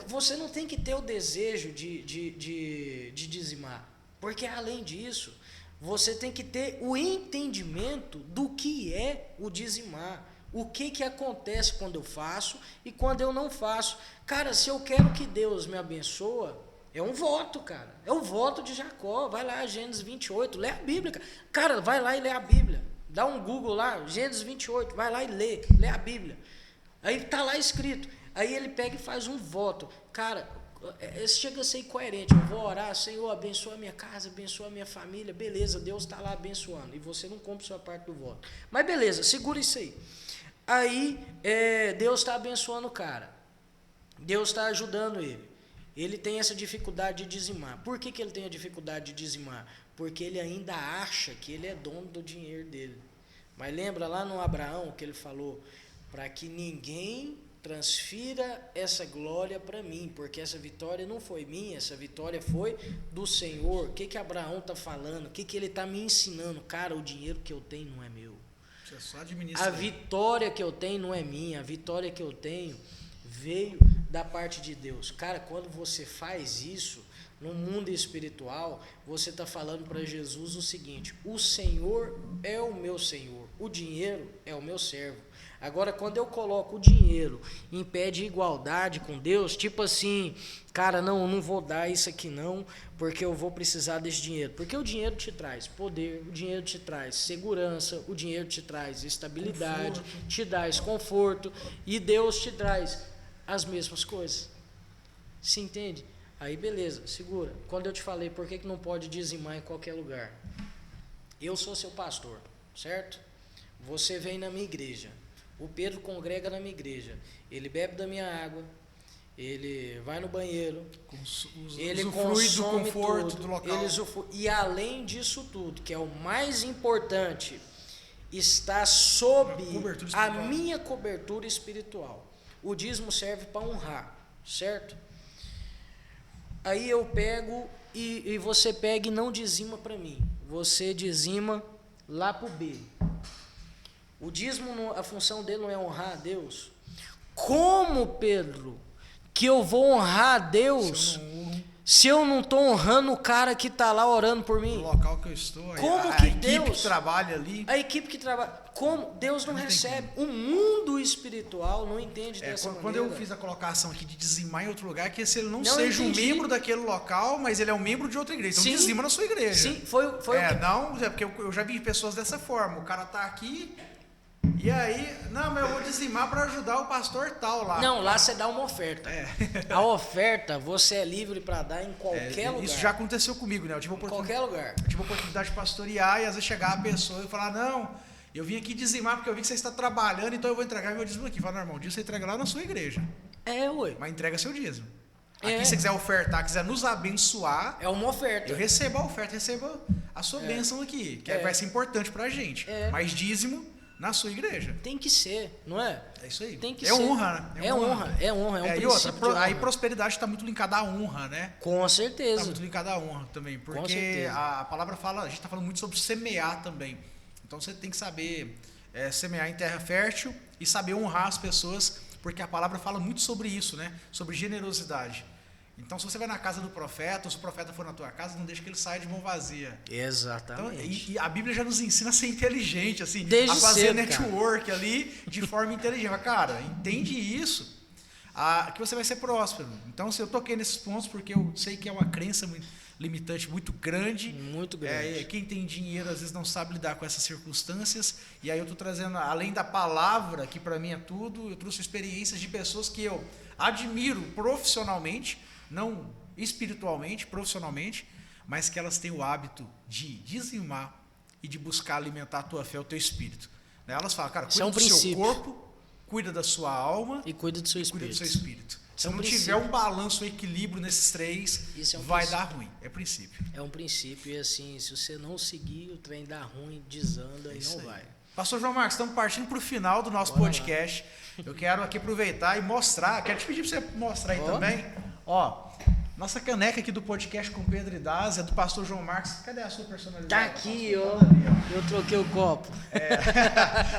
você não tem que ter o desejo de dizimar. Porque, além disso, você tem que ter o entendimento do que é o dizimar. O que acontece quando eu faço e quando eu não faço. Cara, se eu quero que Deus me abençoe, é um voto, cara. É o voto de Jacó. Vai lá, Gênesis 28, lê a Bíblia. Cara, vai lá e lê a Bíblia. Dá um Google lá, Gênesis 28, vai lá e lê a Bíblia. Aí está lá escrito. Aí ele pega e faz um voto. Cara, chega a ser incoerente. Eu vou orar: Senhor, abençoa a minha casa, abençoa a minha família. Beleza, Deus está lá abençoando. E você não cumpre sua parte do voto. Mas beleza, segura isso aí. Aí Deus está abençoando o cara. Deus está ajudando ele. Ele tem essa dificuldade de dizimar. Por que ele tem a dificuldade de dizimar? Porque ele ainda acha que ele é dono do dinheiro dele. Mas lembra lá no Abraão que ele falou: para que ninguém transfira essa glória para mim, porque essa vitória não foi minha, essa vitória foi do Senhor. O que Abraão está falando? O que ele está me ensinando? Cara, o dinheiro que eu tenho não é meu. Você só administra. A vitória que eu tenho não é minha, a vitória que eu tenho veio da parte de Deus. Cara, quando você faz isso no mundo espiritual, você está falando para Jesus o seguinte: o Senhor é o meu Senhor, o dinheiro é o meu servo. Agora, quando eu coloco o dinheiro em pé de igualdade com Deus, tipo assim, cara, não vou dar isso aqui não, porque eu vou precisar desse dinheiro. Porque o dinheiro te traz poder, o dinheiro te traz segurança, o dinheiro te traz estabilidade, te traz conforto, e Deus te traz as mesmas coisas. Se entende? Aí beleza, segura. Quando eu te falei por que não pode dizimar em qualquer lugar, eu sou seu pastor, certo? Você vem na minha igreja, o Pedro congrega na minha igreja, ele bebe da minha água, ele vai no banheiro, ele usufrui do conforto tudo, do local. E além disso tudo, que é o mais importante, está sob a minha cobertura espiritual. O dízimo serve para honrar, certo? Aí eu pego e você pega e não dizima para mim, você dizima lá para o B. O dízimo, a função dele não é honrar a Deus. Como, Pedro, que eu vou honrar a Deus se eu não estou honrando o cara que está lá orando por mim? No local que eu estou, como a que equipe Deus, que trabalha ali. A equipe que trabalha. Como? Deus não recebe. O mundo espiritual não entende dessa maneira. Quando eu fiz a colocação aqui de dizimar em outro lugar, que se ele não seja um membro daquele local, mas ele é um membro de outra igreja. Então dizima na sua igreja. Sim, foi o que... Não, porque eu já vi pessoas dessa forma. O cara tá aqui... E aí, não, mas eu vou dizimar para ajudar o pastor tal lá. Não, lá você dá uma oferta. A oferta você é livre para dar em qualquer lugar. Isso já aconteceu comigo, né? Em qualquer lugar. Eu tive a oportunidade de pastorear e às vezes chegar a pessoa e falar, não, eu vim aqui dizimar porque eu vi que você está trabalhando, então eu vou entregar meu dízimo aqui. Fala, não, irmão, o dízimo você entrega lá na sua igreja. Ué. Mas entrega seu dízimo. Aqui, se você quiser ofertar, quiser nos abençoar... É uma oferta. Eu recebo a oferta, recebo a sua bênção aqui, que vai ser importante pra gente. Mas dízimo... na sua igreja. Tem que ser, não é? É isso aí. Tem que ser. É honra, né? É honra. É um princípio outra, de honra. Aí prosperidade está muito linkada à honra, né? Com certeza. Está muito linkada à honra também. Porque a palavra fala, a gente está falando muito sobre semear também. Então você tem que saber semear em terra fértil e saber honrar as pessoas, porque a palavra fala muito sobre isso, né? Sobre generosidade. Então, se você vai na casa do profeta, ou se o profeta for na tua casa, não deixa que ele saia de mão vazia. Exatamente. Então, e a Bíblia já nos ensina a ser inteligente, assim, desde a fazer cedo, network ali de forma inteligente. Mas, cara, entende isso, que você vai ser próspero. Então, eu toquei nesses pontos porque eu sei que é uma crença limitante muito grande. Muito grande. Quem tem dinheiro, às vezes, não sabe lidar com essas circunstâncias. E aí eu estou trazendo, além da palavra, que para mim é tudo, eu trouxe experiências de pessoas que eu admiro profissionalmente, não espiritualmente, profissionalmente, mas que elas têm o hábito de dizimar e de buscar alimentar a tua fé, o teu espírito. Elas falam, cara, cuida do seu corpo, cuida da sua alma e cuida do seu espírito. Se não tiver um balanço, um equilíbrio nesses três, vai dar ruim. É princípio. É um princípio e assim, se você não seguir, o trem dá ruim, desanda e não vai. Pastor João Marcos, estamos partindo para o final do nosso podcast. Eu quero aqui aproveitar e mostrar, quero te pedir para você mostrar aí também. Ó, nossa caneca aqui do podcast com Pedro e Daz é do pastor João Marcos. Cadê a sua personalidade? Tá aqui, ó. Eu troquei o copo.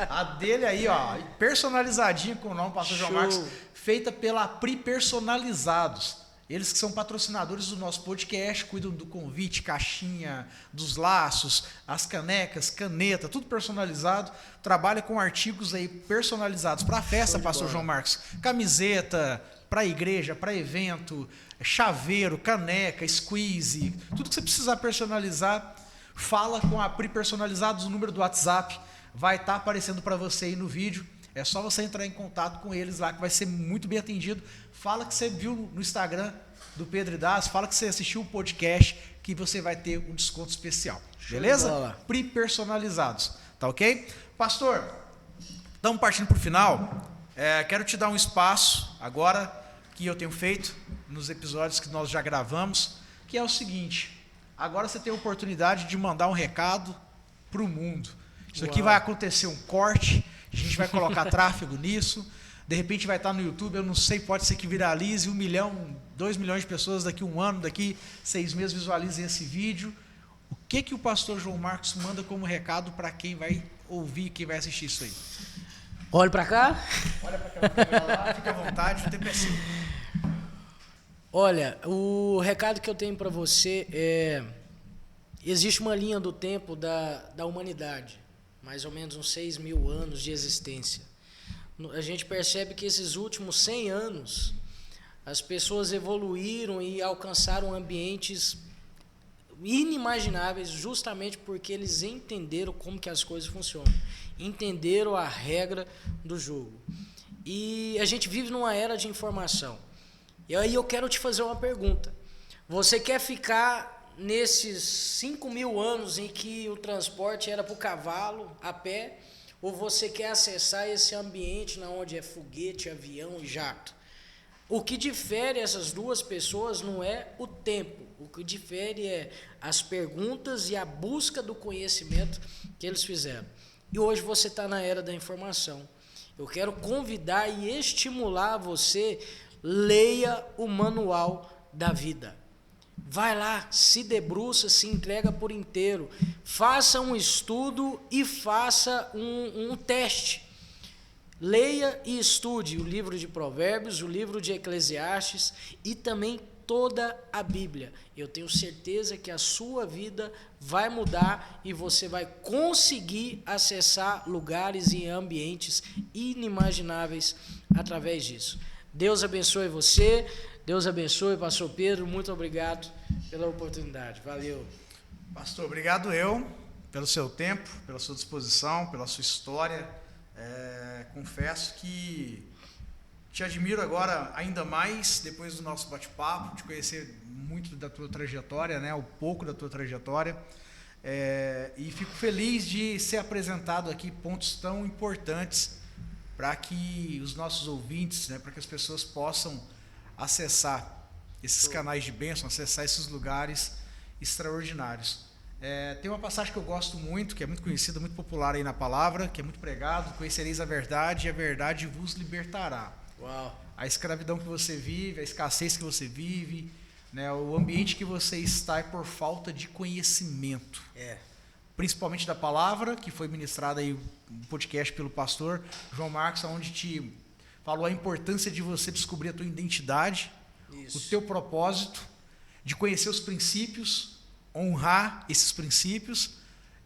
A dele aí, ó, personalizadinha com o nome pastor João Marcos, feita pela Pri Personalizados. Eles que são patrocinadores do nosso podcast, cuidam do convite, caixinha, dos laços, as canecas, caneta, tudo personalizado. Trabalha com artigos aí personalizados para a festa, pastor João Marcos. Camiseta, para a igreja, para evento, chaveiro, caneca, squeeze, tudo que você precisar personalizar, fala com a Pri Personalizados, o número do WhatsApp vai estar aparecendo para você aí no vídeo. É só você entrar em contato com eles lá, que vai ser muito bem atendido. Fala que você viu no Instagram do Pedro e Daz, fala que você assistiu o podcast, que você vai ter um desconto especial. Beleza? Pri Personalizados. Tá ok? Pastor, estamos partindo para o final. Quero te dar um espaço agora, que eu tenho feito nos episódios que nós já gravamos, que é o seguinte: agora você tem a oportunidade de mandar um recado para o mundo. Isso aqui vai acontecer um corte, a gente vai colocar tráfego nisso, de repente vai estar no YouTube, eu não sei, pode ser que viralize 1 milhão, 2 milhões de pessoas daqui a 1 ano, daqui 6 meses visualizem esse vídeo. O que o pastor João Marcos manda como recado para quem vai ouvir, quem vai assistir isso aí? Olha para cá. Olha para cá, fica à vontade, o tempo é seu. Olha, o recado que eu tenho para você é: existe uma linha do tempo da humanidade, mais ou menos uns 6.000 anos de existência, A gente percebe que esses últimos 100 anos, as pessoas evoluíram e alcançaram ambientes inimagináveis justamente porque eles entenderam como que as coisas funcionam, entenderam a regra do jogo. E a gente vive numa era de informação. E aí eu quero te fazer uma pergunta. Você quer ficar nesses 5.000 anos em que o transporte era para o cavalo, a pé, ou você quer acessar esse ambiente onde é foguete, avião e jato? O que difere essas duas pessoas não é o tempo, o que difere é as perguntas e a busca do conhecimento que eles fizeram. E hoje você está na era da informação. Eu quero convidar e estimular você, leia o manual da vida. Vai lá, se debruça, se entrega por inteiro, faça um estudo e faça um teste. Leia e estude o livro de Provérbios, o livro de Eclesiastes e também toda a Bíblia. Eu tenho certeza que a sua vida vai mudar e você vai conseguir acessar lugares e ambientes inimagináveis através disso. Deus abençoe você, Deus abençoe, pastor Pedro, muito obrigado pela oportunidade. Valeu. Pastor, obrigado pelo seu tempo, pela sua disposição, pela sua história. Confesso que te admiro agora ainda mais depois do nosso bate-papo, de conhecer muito da tua trajetória, né, um pouco da tua trajetória, e fico feliz de ser apresentado aqui pontos tão importantes para que os nossos ouvintes, né, para que as pessoas possam acessar esses canais de bênção, acessar esses lugares extraordinários. Tem uma passagem que eu gosto muito, que é muito conhecida, muito popular aí na palavra, que é muito pregado: conhecereis a verdade e a verdade vos libertará. Uau. A escravidão que você vive, a escassez que você vive, né, o ambiente que você está é por falta de conhecimento. Principalmente da palavra, que foi ministrada aí no podcast pelo pastor João Marcos, onde te falou a importância de você descobrir a tua identidade, o teu propósito, de conhecer os princípios, honrar esses princípios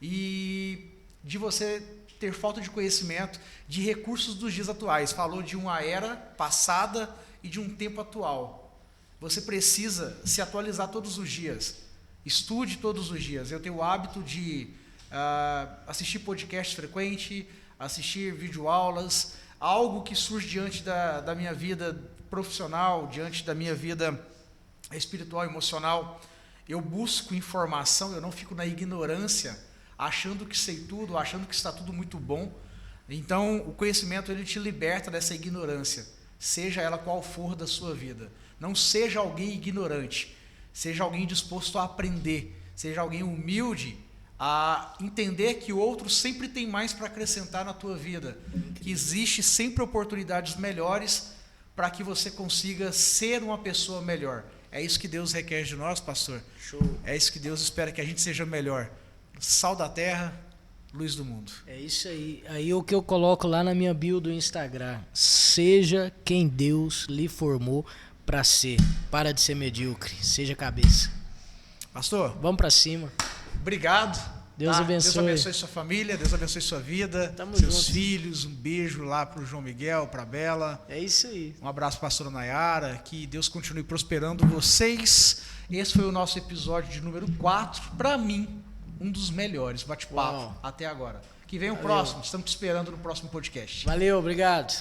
e de você ter falta de conhecimento de recursos dos dias atuais. Falou de uma era passada e de um tempo atual. Você precisa se atualizar todos os dias. Estude todos os dias. Eu tenho o hábito de assistir podcast frequente, assistir videoaulas, algo que surge diante da minha vida profissional, diante da minha vida espiritual, emocional. Eu busco informação, eu não fico na ignorância, achando que sei tudo, achando que está tudo muito bom. Então, o conhecimento, ele te liberta dessa ignorância, seja ela qual for da sua vida. Não seja alguém ignorante, seja alguém disposto a aprender, seja alguém humilde a entender que o outro sempre tem mais para acrescentar na tua vida, que existe sempre oportunidades melhores para que você consiga ser uma pessoa melhor. É isso que Deus requer de nós, pastor. Show. É isso que Deus espera, que a gente seja melhor. Sal da terra, luz do mundo. É isso aí. Aí o que eu coloco lá na minha bio do Instagram: seja quem Deus lhe formou para ser. Para de ser medíocre. Seja cabeça. Pastor, vamos para cima. Obrigado. Deus abençoe. Deus abençoe sua família, Deus abençoe sua vida, seus filhos. Um beijo lá para o João Miguel, para a Bela. É isso aí. Um abraço para a pastora Nayara. Que Deus continue prosperando vocês. Esse foi o nosso episódio de número 4. Para mim, um dos melhores bate-papo até agora. Que vem o próximo. Estamos te esperando no próximo podcast. Valeu, obrigado.